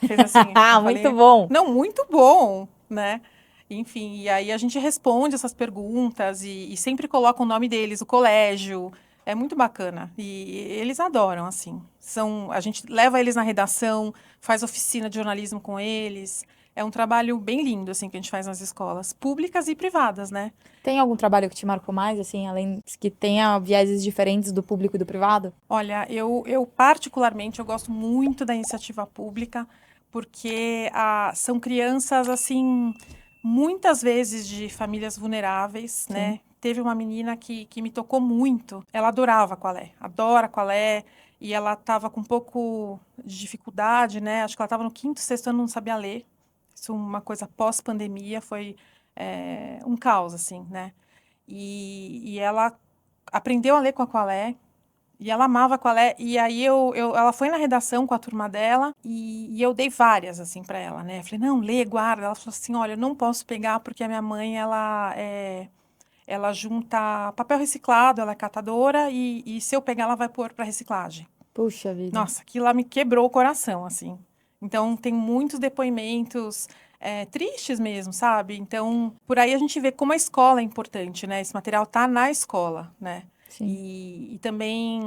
Fez assim. Muito bom. Não, muito bom, né? Enfim, e aí a gente responde essas perguntas e sempre coloca o nome deles, o colégio. É muito bacana. E eles adoram, assim. A gente leva eles na redação, faz oficina de jornalismo com eles. É um trabalho bem lindo, assim, que a gente faz nas escolas, públicas e privadas, né? Tem algum trabalho que te marcou mais, assim, além que tenha vieses diferentes do público e do privado? Olha, eu particularmente, eu gosto muito da iniciativa pública, porque são crianças, assim, muitas vezes de famílias vulneráveis, né? Teve uma menina que me tocou muito. Ela adorava Qual É, adora Qual É, e ela estava com um pouco de dificuldade, né? Acho que ela estava no 5º, 6º ano, não sabia ler. Isso é uma coisa pós-pandemia, foi um caos, assim, né? E ela aprendeu a ler com a Qual É, e ela amava Qual É, e aí ela foi na redação com a turma dela, e eu dei várias, assim, para ela, né? Falei, não, lê, guarda. Ela falou assim, olha, eu não posso pegar porque a minha mãe, ela junta papel reciclado, ela é catadora, e se eu pegar, ela vai pôr para reciclagem. Puxa vida. Nossa, aquilo lá me quebrou o coração, assim. Então, tem muitos depoimentos tristes mesmo, sabe? Então, por aí a gente vê como a escola é importante, né? Esse material tá na escola, né? Sim. E também...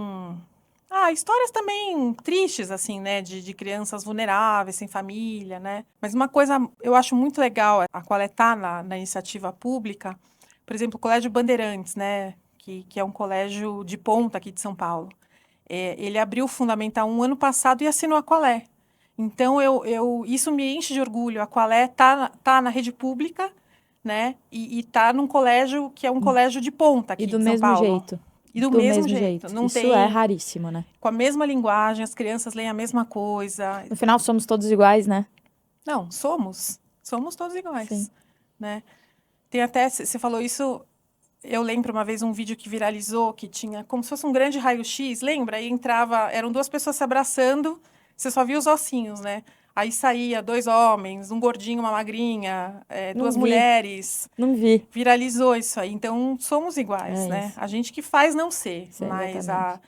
histórias também tristes, assim, né? De crianças vulneráveis, sem família, né? Mas uma coisa eu acho muito legal, a qual tá na iniciativa pública, por exemplo, o Colégio Bandeirantes, né? Que é um colégio de ponta aqui de São Paulo. Ele abriu o Fundamental 1 ano passado e assinou a Qual É. Então, isso me enche de orgulho. A Qual É tá na rede pública, né? E tá num colégio que é um colégio de ponta aqui E do de São mesmo Paulo. jeito. E do mesmo jeito. Não Isso tem, é raríssimo, né? com a mesma linguagem, as crianças leem a mesma coisa. No final, somos todos iguais, né? Não, somos todos iguais, Sim. né? Tem até, você falou isso, eu lembro uma vez um vídeo que viralizou, que tinha como se fosse um grande raio-x, lembra? Aí eram 2 pessoas se abraçando, você só via os ossinhos, né? Aí saía 2 homens, um gordinho, uma magrinha, Não 2 vi. mulheres. Não vi. Viralizou isso aí. Então, somos iguais, É né? isso. A gente que faz não ser, Sim, mas exatamente.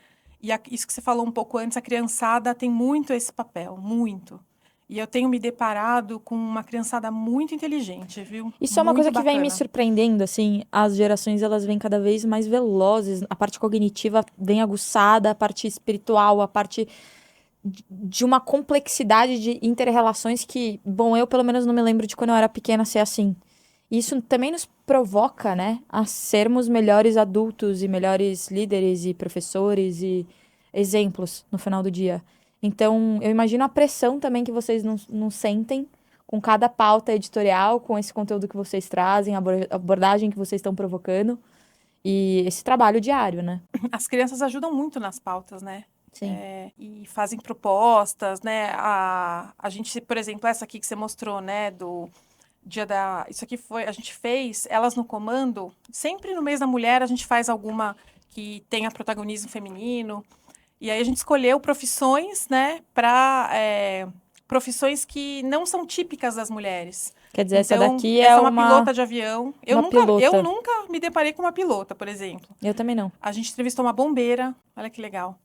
isso que você falou um pouco antes, a criançada tem muito esse papel, muito. E eu tenho me deparado com uma criançada muito inteligente, viu? Isso é uma Muito coisa que vem me bacana. surpreendendo, assim, as gerações, elas vêm cada vez mais velozes, a parte cognitiva vem aguçada, a parte espiritual, a parte de uma complexidade de inter-relações que, bom, eu pelo menos não me lembro de quando eu era pequena ser assim. Isso também nos provoca, né, a sermos melhores adultos e melhores líderes e professores e exemplos no final do dia. Então, eu imagino a pressão também que vocês não sentem com cada pauta editorial, com esse conteúdo que vocês trazem, a abordagem que vocês estão provocando e esse trabalho diário, né? As crianças ajudam muito nas pautas, né? Sim. E fazem propostas, né? A gente, por exemplo, essa aqui que você mostrou, né? Do dia da... Isso aqui a gente fez Elas no Comando. Sempre no mês da mulher a gente faz alguma que tenha protagonismo feminino. E aí a gente escolheu profissões, né? Profissões que não são típicas das mulheres. Quer dizer, essa Então, daqui essa é é uma uma pilota de avião. Eu uma pilota. nunca me deparei com uma pilota, por exemplo. Eu também não. A gente entrevistou uma bombeira, olha que legal.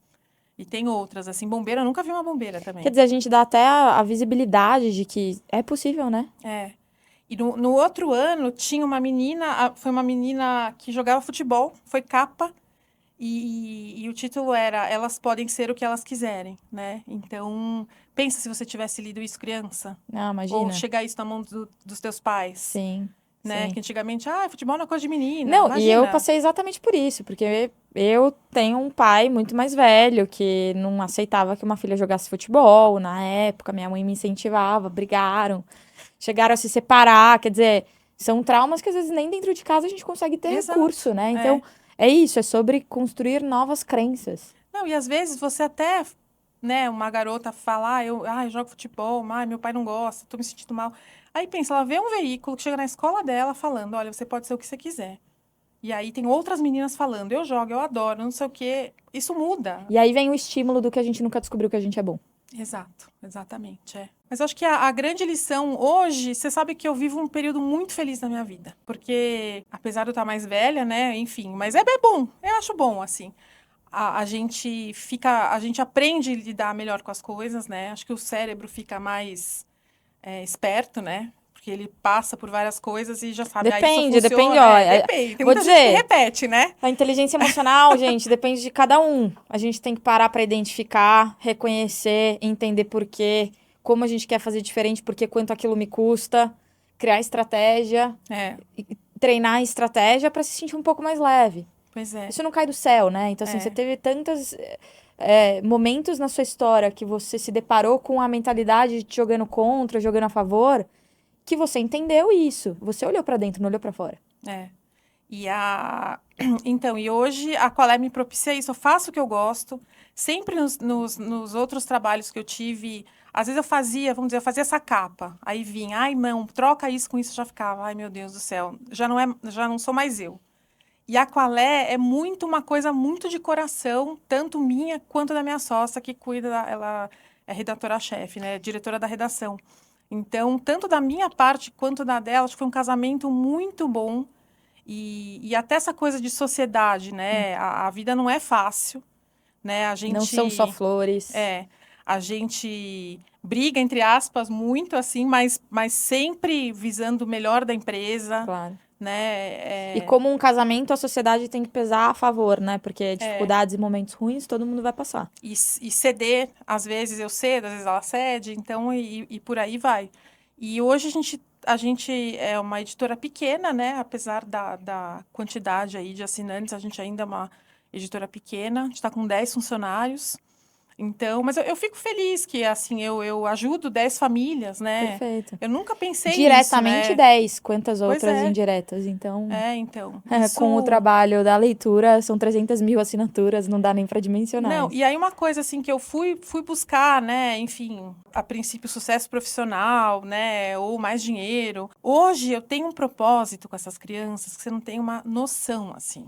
E tem outras, assim, bombeira, eu nunca vi uma bombeira também. Quer dizer, a gente dá até a visibilidade de que é possível, né? É. E no outro ano tinha uma menina, foi uma menina que jogava futebol, foi capa, e o título era Elas Podem Ser o que Elas Quiserem, né? Então, pensa se você tivesse lido isso criança. Ah, Ou imagina. chegar isso na mão dos teus pais. Sim, Né? sim. Que antigamente, futebol não é coisa de menina. Não, Imagina. e eu passei exatamente por isso, porque eu tenho um pai muito mais velho que não aceitava que uma filha jogasse futebol na época, minha mãe me incentivava, brigaram, chegaram a se separar, quer dizer, são traumas que às vezes nem dentro de casa a gente consegue ter Exato, recurso, né? Então, é isso, é sobre construir novas crenças. Não, e às vezes você até, né, uma garota fala, eu jogo futebol, meu pai não gosta, tô me sentindo mal. Aí pensa, ela vê um veículo que chega na escola dela falando, olha, você pode ser o que você quiser. E aí tem outras meninas falando, eu jogo, eu adoro, não sei o quê. Isso muda. E aí vem o estímulo do que a gente nunca descobriu que a gente é bom. Exato, exatamente, Mas eu acho que a grande lição hoje, você sabe que eu vivo um período muito feliz na minha vida. Porque, apesar de eu estar mais velha, né, enfim, mas é bom, eu acho bom, assim. A gente aprende a lidar melhor com as coisas, né? Acho que o cérebro fica mais esperto, né? Porque ele passa por várias coisas e já sabe, Depende, isso funciona. depende, ó. Depende. Tem Vou muita gente que dizer, repete, né? a inteligência emocional, gente, depende de cada um. A gente tem que parar para identificar, reconhecer, entender por quê, como a gente quer fazer diferente, porque quanto aquilo me custa, criar estratégia, treinar a estratégia para se sentir um pouco mais leve. Pois é. Isso não cai do céu, né? Então, assim, você teve tantos momentos na sua história que você se deparou com a mentalidade de te jogando contra, jogando a favor, que você entendeu isso. Você olhou para dentro, não olhou para fora. Então, e hoje a Qualé me propicia isso. Eu faço o que eu gosto. Sempre nos outros trabalhos que eu tive, às vezes eu fazia essa capa. Aí vinha, não, troca isso com isso, eu já ficava, meu Deus do céu, já não sou mais eu. E a Qualé é uma coisa muito de coração, tanto minha quanto da minha sócia, que cuida, ela é redatora-chefe, né, diretora da redação. Então, tanto da minha parte quanto da dela, acho que foi um casamento muito bom. E até essa coisa de sociedade, né? A vida não é fácil, né? Não são só flores. A gente briga, entre aspas, muito assim, mas sempre visando o melhor da empresa. Claro. Né? E como um casamento, a sociedade tem que pesar a favor, né? Porque dificuldades e momentos ruins todo mundo vai passar. E ceder, às vezes eu cedo, às vezes ela cede, então, e por aí vai. E hoje a gente é uma editora pequena, né? Apesar da quantidade aí de assinantes, a gente ainda é uma editora pequena. A gente está com 10 funcionários. Então, mas eu fico feliz que, assim, eu ajudo 10 famílias, né? Perfeito. Eu nunca pensei diretamente nisso, né? 10, quantas outras é. indiretas, então... então. Com o trabalho da leitura, são 300 mil assinaturas, não dá nem para dimensionar. Não, e aí uma coisa, assim, que eu fui buscar, né? Enfim, a princípio, sucesso profissional, né? Ou mais dinheiro. Hoje, eu tenho um propósito com essas crianças que você não tem uma noção, assim.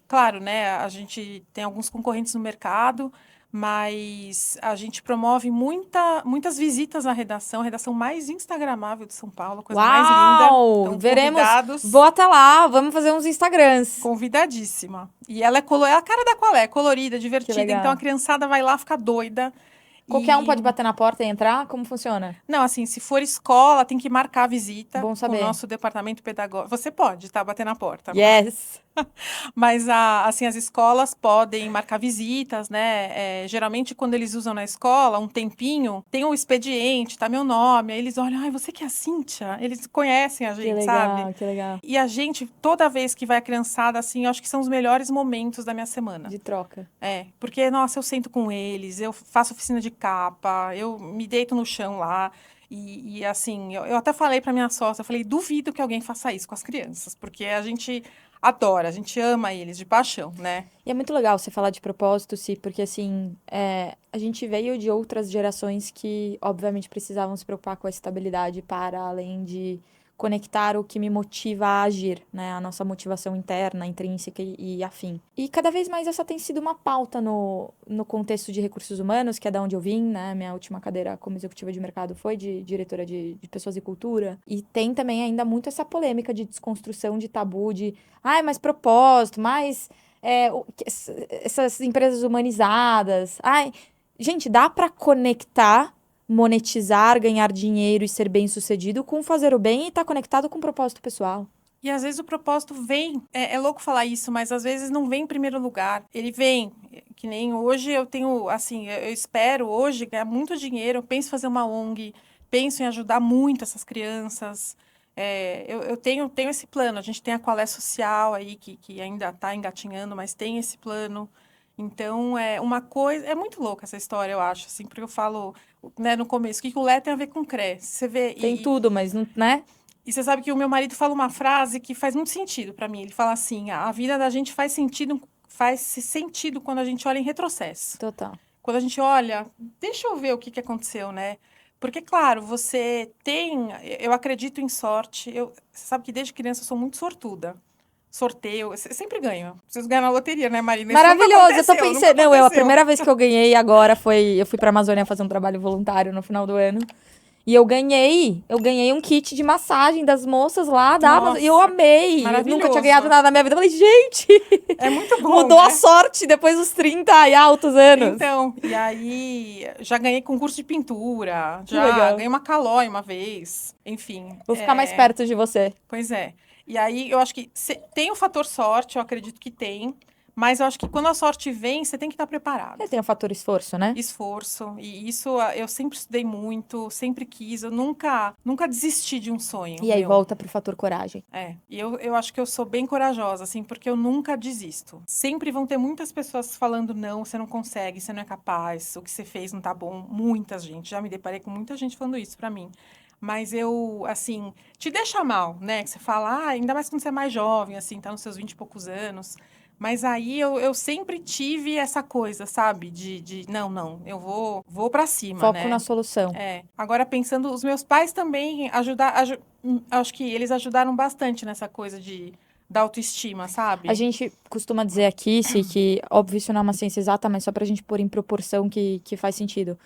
Claro, né, a gente tem alguns concorrentes no mercado, mas a gente promove muitas visitas na redação, a redação mais instagramável de São Paulo, coisa mais linda. Então, veremos. Convidados. Vou até lá, vamos fazer uns Instagrams. Convidadíssima. E ela é a cara da Qualé, colorida, divertida, então a criançada vai lá, fica doida. Qualquer um pode bater na porta e entrar? Como funciona? Não, assim, se for escola, tem que marcar a visita. Bom saber. Com o nosso departamento pedagógico. Você pode, tá? Bater na porta. Yes! Mas, assim, as escolas podem marcar visitas, né? Geralmente, quando eles usam na escola, um tempinho, tem um expediente, tá meu nome. Aí eles olham, você que é a Cíntia? Eles conhecem a gente, sabe? Que legal. E a gente, toda vez que vai a criançada, assim, eu acho que são os melhores momentos da minha semana. De troca. Porque, nossa, eu sento com eles, eu faço oficina de capa, eu me deito no chão lá. E assim, eu até falei pra minha sócia, eu falei, duvido que alguém faça isso com as crianças, porque a gente adora, a gente ama eles de paixão, né? E é muito legal você falar de propósito, Si, porque assim, a gente veio de outras gerações que, obviamente, precisavam se preocupar com a estabilidade para além de conectar o que me motiva a agir, né? A nossa motivação interna, intrínseca e afim. E cada vez mais essa tem sido uma pauta no contexto de recursos humanos, que é da onde eu vim, né? Minha última cadeira como executiva de mercado foi de diretora de pessoas e cultura. E tem também ainda muito essa polêmica de desconstrução de tabu, de mas propósito, essas empresas humanizadas. Gente, dá para conectar, monetizar, ganhar dinheiro e ser bem-sucedido com fazer o bem e estar conectado com o propósito pessoal. E às vezes o propósito vem, é louco falar isso, mas às vezes não vem em primeiro lugar. Ele vem, que nem hoje eu tenho, assim, eu espero hoje ganhar muito dinheiro, eu penso em fazer uma ONG, penso em ajudar muito essas crianças. Eu tenho esse plano, a gente tem a Qualé Social aí, que ainda está engatinhando, mas tem esse plano. Então, é uma coisa... É muito louca essa história, eu acho, assim, porque eu falo, né, no começo, o que o Lé tem a ver com o CRE? Você vê... Tem tudo, mas não, né? E você sabe que o meu marido fala uma frase que faz muito sentido para mim. Ele fala assim, a vida da gente faz sentido quando a gente olha em retrocesso. Total. Quando a gente olha, deixa eu ver o que aconteceu, né? Porque, claro, você tem... Eu acredito em sorte. Você sabe que desde criança eu sou muito sortuda. Sorteio, eu sempre ganho. Preciso ganhar na loteria, né, Marina? Isso Maravilhoso, eu tô pensando... Não, a primeira vez que eu ganhei agora foi... Eu fui pra Amazônia fazer um trabalho voluntário no final do ano. E eu ganhei um kit de massagem das moças lá da Amazon. E eu amei. Eu nunca tinha ganhado nada na minha vida. Eu falei, gente... É muito bom, mudou, né? a sorte depois dos 30 e altos anos. Então, e aí... Já ganhei concurso de pintura. Já ganhei uma Calói uma vez. Enfim. Vou ficar mais perto de você. Pois é. E aí, eu acho que tem o fator sorte, eu acredito que tem. Mas eu acho que quando a sorte vem, você tem que estar preparado. Tem o fator esforço, né? Esforço. E isso eu sempre estudei muito, sempre quis. Eu nunca desisti de um sonho. E aí volta pro fator coragem. E eu acho que eu sou bem corajosa, assim, porque eu nunca desisto. Sempre vão ter muitas pessoas falando, não, você não consegue, você não é capaz, o que você fez não tá bom. Muita gente. Já me deparei com muita gente falando isso pra mim. Mas eu, assim, te deixa mal, né? Que você fala, ainda mais quando você é mais jovem, assim, tá nos seus 20 e poucos anos. Mas aí eu sempre tive essa coisa, sabe? Não, eu vou pra cima, Foco né? na solução. Agora, pensando, os meus pais também acho que eles ajudaram bastante nessa coisa da autoestima, sabe? A gente costuma dizer aqui, que, óbvio, isso não é uma ciência exata, mas só pra gente pôr em proporção que faz sentido.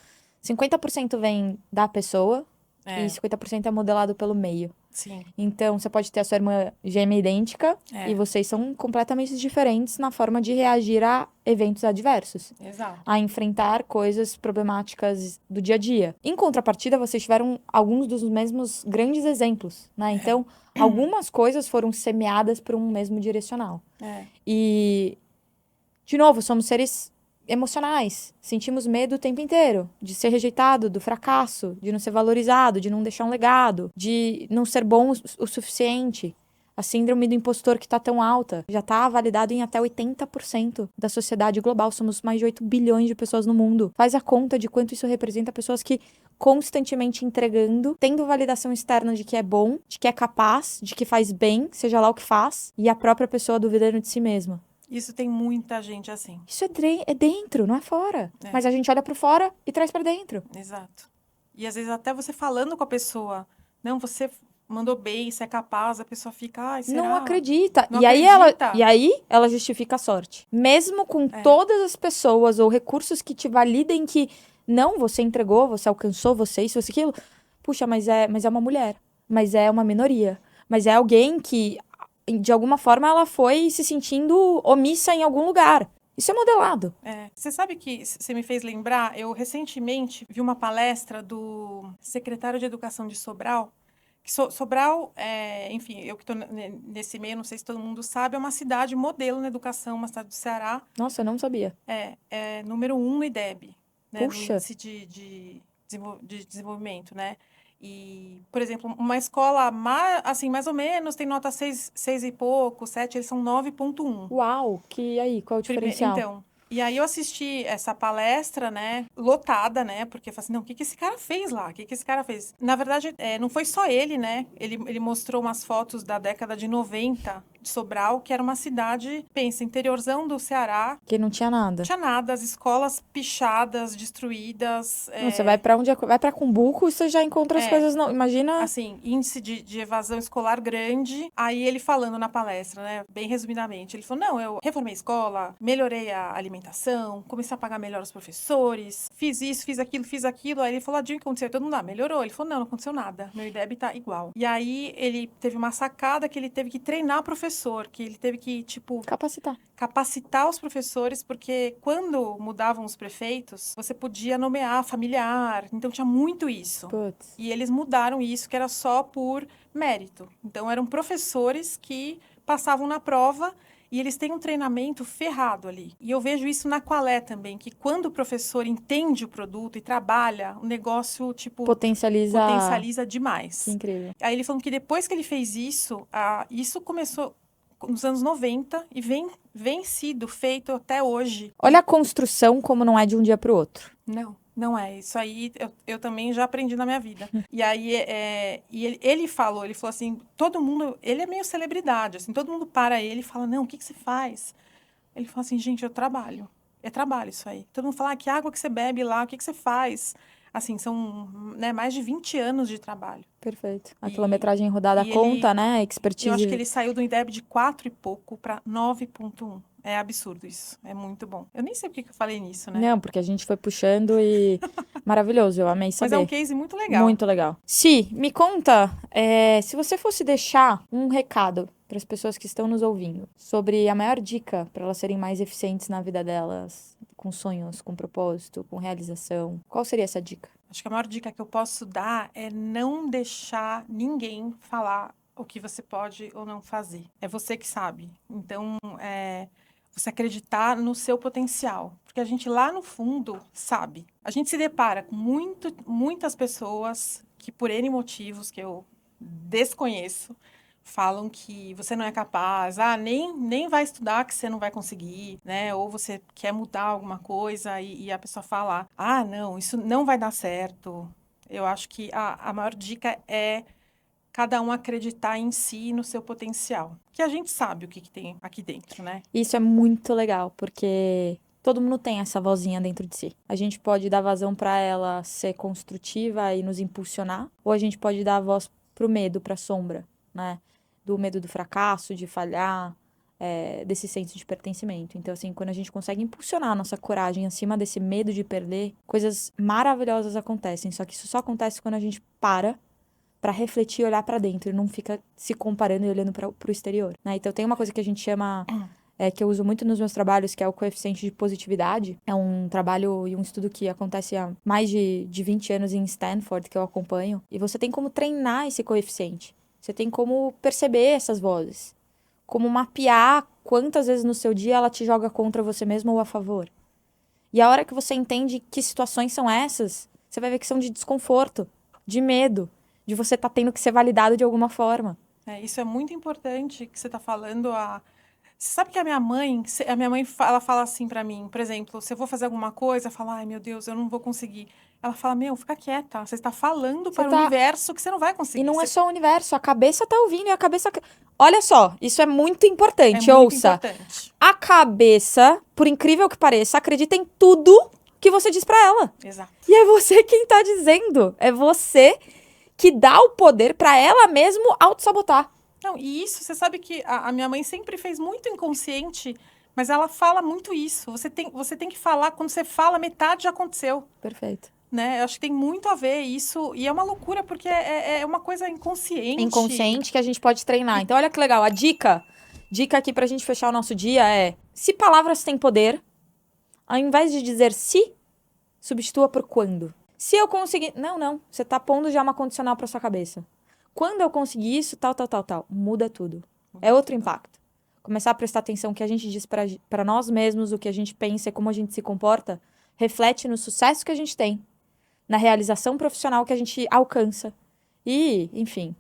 50% vem da pessoa e 50% é modelado pelo meio. Sim. Então, você pode ter a sua irmã gêmea idêntica e vocês são completamente diferentes na forma de reagir a eventos adversos. Exato. A enfrentar coisas problemáticas do dia a dia. Em contrapartida, vocês tiveram alguns dos mesmos grandes exemplos, né? Então, algumas coisas foram semeadas por um mesmo direcional. E, de novo, somos seres emocionais. Sentimos medo o tempo inteiro. De ser rejeitado, do fracasso, de não ser valorizado, de não deixar um legado, de não ser bom o suficiente. A síndrome do impostor que está tão alta já está validado em até 80% da sociedade global. Somos mais de 8 bilhões de pessoas no mundo. Faz a conta de quanto isso representa pessoas que constantemente entregando, tendo validação externa de que é bom, de que é capaz, de que faz bem, seja lá o que faz, e a própria pessoa duvidando de si mesma. Isso tem muita gente assim. Isso é dentro, não é fora. Mas a gente olha para fora e traz para dentro. Exato. E às vezes até você falando com a pessoa, não, você mandou bem, você é capaz, a pessoa fica, será? Não acredita. Não e acredita. aí ela justifica a sorte. Mesmo com todas as pessoas ou recursos que te validem que não, você entregou, você alcançou, você isso, você aquilo. Puxa, mas é uma mulher. Mas é uma minoria. Mas é alguém que, de alguma forma, ela foi se sentindo omissa em algum lugar. Isso é modelado. Você sabe que você me fez lembrar, eu recentemente vi uma palestra do secretário de Educação de Sobral. Sobral, enfim, eu que estou nesse meio, não sei se todo mundo sabe, é uma cidade modelo na educação, uma cidade do Ceará. Nossa, eu não sabia. É número 1 no IDEB, né, Puxa. no índice de desenvolvimento, né? E, por exemplo, uma escola, assim, mais ou menos, tem nota 6 e pouco, 7, eles são 9,1. Uau, qual é o diferencial? Então, e aí eu assisti essa palestra, né, lotada, né, porque eu falei assim, não, o que esse cara fez lá? O que esse cara fez? Na verdade, não foi só ele, né, ele mostrou umas fotos da década de 90, de Sobral, que era uma cidade, pensa, interiorzão do Ceará. Que não tinha nada. Não tinha nada, as escolas pichadas, destruídas. Não, você vai pra onde vai pra Cumbuco, você já encontra as coisas, não. Imagina. Assim, índice de evasão escolar grande. Aí ele falando na palestra, né, bem resumidamente, ele falou, não, eu reformei a escola, melhorei a alimentação, comecei a pagar melhor os professores, fiz isso, fiz aquilo. Aí ele falou, Dinho, o que aconteceu? Todo mundo, melhorou. Ele falou, não aconteceu nada, meu IDEB tá igual. E aí ele teve uma sacada que ele teve que treinar professor, que ele teve que, tipo... capacitar os professores, porque quando mudavam os prefeitos, você podia nomear familiar, então tinha muito isso. Putz. E eles mudaram isso, que era só por mérito. Então eram professores que passavam na prova e eles têm um treinamento ferrado ali. E eu vejo isso na Qualé também, que quando o professor entende o produto e trabalha, o negócio, tipo... Potencializa demais. Que incrível. Aí ele falou que depois que ele fez isso, isso começou nos anos 90 e vem sido feito até hoje. Olha a construção como não é de um dia para o outro. Não é. Isso aí eu também já aprendi na minha vida. E aí, ele falou assim, todo mundo, ele é meio celebridade, assim, todo mundo para ele e fala, não, o que você faz? Ele fala assim, gente, eu trabalho. É trabalho isso aí. Todo mundo fala, que água que você bebe lá, o que você faz? Assim, são, né, mais de 20 anos de trabalho. Perfeito. A quilometragem rodada conta, né? Expertise. Eu acho que ele saiu do IDEB de 4 e pouco para 9,1. É absurdo isso. É muito bom. Eu nem sei porque que eu falei nisso, né? Não, porque a gente foi puxando e... Maravilhoso, eu amei saber. Mas é um case muito legal. Muito legal. Si, me conta, se você fosse deixar um recado para as pessoas que estão nos ouvindo sobre a maior dica para elas serem mais eficientes na vida delas, com sonhos, com propósito, com realização, qual seria essa dica? Acho que a maior dica que eu posso dar é não deixar ninguém falar o que você pode ou não fazer. É você que sabe. Então, você acreditar no seu potencial. Porque a gente lá no fundo sabe. A gente se depara com muitas pessoas que, por N motivos que eu desconheço, falam que você não é capaz, nem vai estudar que você não vai conseguir, né? Ou você quer mudar alguma coisa e a pessoa fala, não, isso não vai dar certo. Eu acho que a maior dica é cada um acreditar em si e no seu potencial. Que a gente sabe o que tem aqui dentro, né? Isso é muito legal, porque todo mundo tem essa vozinha dentro de si. A gente pode dar vazão para ela ser construtiva e nos impulsionar, ou a gente pode dar a voz pro medo, pra sombra, né? Do medo do fracasso, de falhar, desse senso de pertencimento. Então, assim, quando a gente consegue impulsionar a nossa coragem acima desse medo de perder, coisas maravilhosas acontecem. Só que isso só acontece quando a gente para refletir e olhar para dentro e não fica se comparando e olhando pro exterior, né? Então, tem uma coisa que a gente chama... que eu uso muito nos meus trabalhos, que é o coeficiente de positividade. É um trabalho e um estudo que acontece há mais de 20 anos em Stanford, que eu acompanho. E você tem como treinar esse coeficiente. Você tem como perceber essas vozes. Como mapear quantas vezes no seu dia ela te joga contra você mesmo ou a favor. E a hora que você entende que situações são essas, você vai ver que são de desconforto, de medo, de você estar tendo que ser validado de alguma forma. Isso é muito importante que você está falando. Você sabe que a minha mãe ela fala assim pra mim, por exemplo, se eu vou fazer alguma coisa, fala, ai meu Deus, eu não vou conseguir. Ela fala, fica quieta, você está falando para o universo que você não vai conseguir. E não é só o universo, a cabeça tá ouvindo e a cabeça... Olha só, isso é muito importante, ouça. Importante. A cabeça, por incrível que pareça, acredita em tudo que você diz pra ela. Exato. E é você quem tá dizendo, é você que dá o poder pra ela mesmo autossabotar. Não, e isso, você sabe que a minha mãe sempre fez muito inconsciente, mas ela fala muito isso. Você tem que falar, quando você fala, metade já aconteceu. Perfeito. Né? Eu acho que tem muito a ver isso, e é uma loucura, porque é uma coisa inconsciente. Inconsciente que a gente pode treinar. Então, olha que legal, a dica aqui pra gente fechar o nosso dia é, se palavras têm poder, ao invés de dizer se, substitua por quando. Se eu conseguir... Não, você tá pondo já uma condicional pra sua cabeça. Quando eu conseguir isso, tal. Muda tudo. É outro impacto. Começar a prestar atenção no que a gente diz pra nós mesmos, o que a gente pensa e como a gente se comporta, reflete no sucesso que a gente tem, na realização profissional que a gente alcança. E, enfim,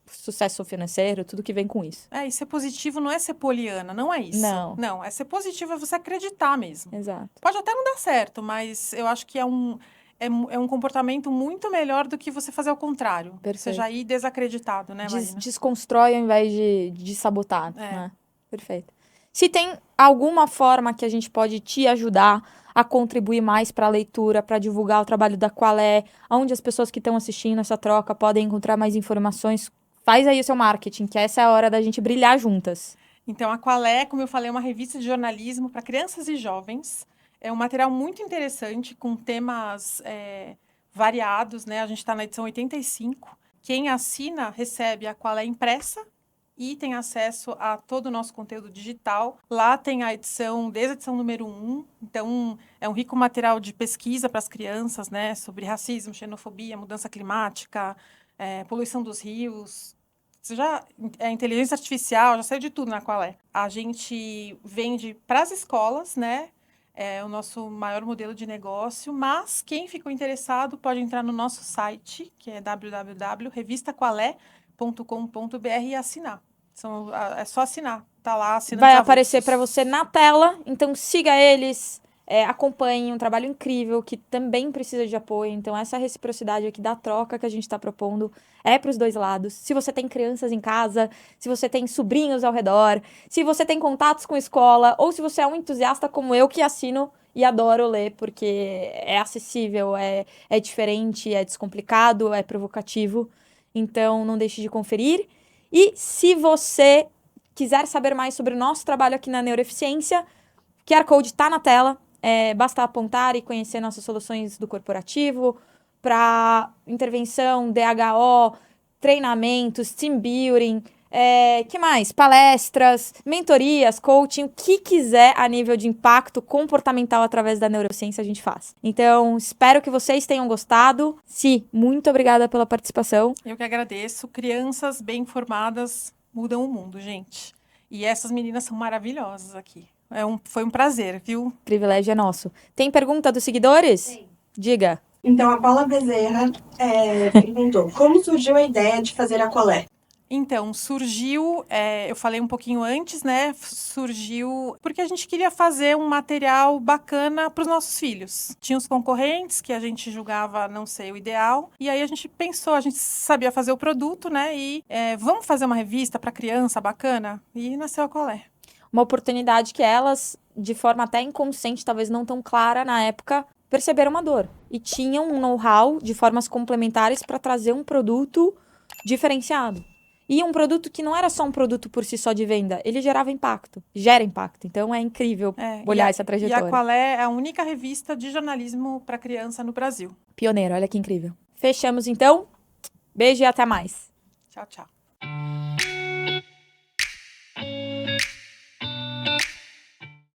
sucesso financeiro, tudo que vem com isso. E ser positivo não é ser poliana, não é isso. Não, ser positivo é você acreditar mesmo. Exato. Pode até não dar certo, mas eu acho que é um é um comportamento muito melhor do que você fazer o contrário. Perfeito. Você já ir desacreditado, né, Marina? Desconstrói ao invés de sabotar, É. né? Perfeito. Se tem alguma forma que a gente pode te ajudar a contribuir mais para a leitura, para divulgar o trabalho da Qualé, onde as pessoas que estão assistindo essa troca podem encontrar mais informações, faz aí o seu marketing, que essa é a hora da gente brilhar juntas. Então, a Qualé, como eu falei, é uma revista de jornalismo para crianças e jovens. É um material muito interessante, com temas variados, né? A gente está na edição 85. Quem assina recebe a Qualé impressa e tem acesso a todo o nosso conteúdo digital. Lá tem a edição, desde a edição número 1. Então, é um rico material de pesquisa para as crianças, né? Sobre racismo, xenofobia, mudança climática, poluição dos rios. Inteligência artificial, já saiu de tudo na Qualé. A gente vende para as escolas, né? É o nosso maior modelo de negócio, mas quem ficou interessado pode entrar no nosso site, que é www.revistaqualé.com.br e assinar. É só assinar, tá lá, assinando. Vai aparecer para você na tela, então siga eles, acompanhe um trabalho incrível que também precisa de apoio. Então essa reciprocidade aqui da troca que a gente está propondo é para os dois lados. Se você tem crianças em casa, se você tem sobrinhos ao redor, se você tem contatos com escola, ou se você é um entusiasta como eu que assino e adoro ler, porque é acessível, é diferente, é descomplicado, é provocativo. Então não deixe de conferir. E se você quiser saber mais sobre o nosso trabalho aqui na Neuroeficiência, o QR Code está na tela. Basta apontar e conhecer nossas soluções do corporativo para intervenção, DHO, treinamentos, team building, que mais? Palestras, mentorias, coaching, o que quiser a nível de impacto comportamental através da neurociência a gente faz. Então, espero que vocês tenham gostado. Si, muito obrigada pela participação. Eu que agradeço. Crianças bem informadas mudam o mundo, gente. E essas meninas são maravilhosas aqui. Foi um prazer, viu? O privilégio é nosso. Tem pergunta dos seguidores? Tem. Diga. Então, a Paula Bezerra perguntou, como surgiu a ideia de fazer a Qualé? Então, surgiu, eu falei um pouquinho antes, né? Surgiu porque a gente queria fazer um material bacana para os nossos filhos. Tinha os concorrentes que a gente julgava não ser o ideal. E aí a gente pensou, a gente sabia fazer o produto, né? E vamos fazer uma revista para criança bacana? E nasceu a Qualé. Uma oportunidade que elas, de forma até inconsciente, talvez não tão clara na época, perceberam uma dor. E tinham um know-how de formas complementares para trazer um produto diferenciado. E um produto que não era só um produto por si só de venda, ele gerava impacto, gera impacto. Então é incrível olhar essa trajetória. E a Qualé é a única revista de jornalismo para criança no Brasil. Pioneiro, olha que incrível. Fechamos então. Beijo e até mais. Tchau, tchau.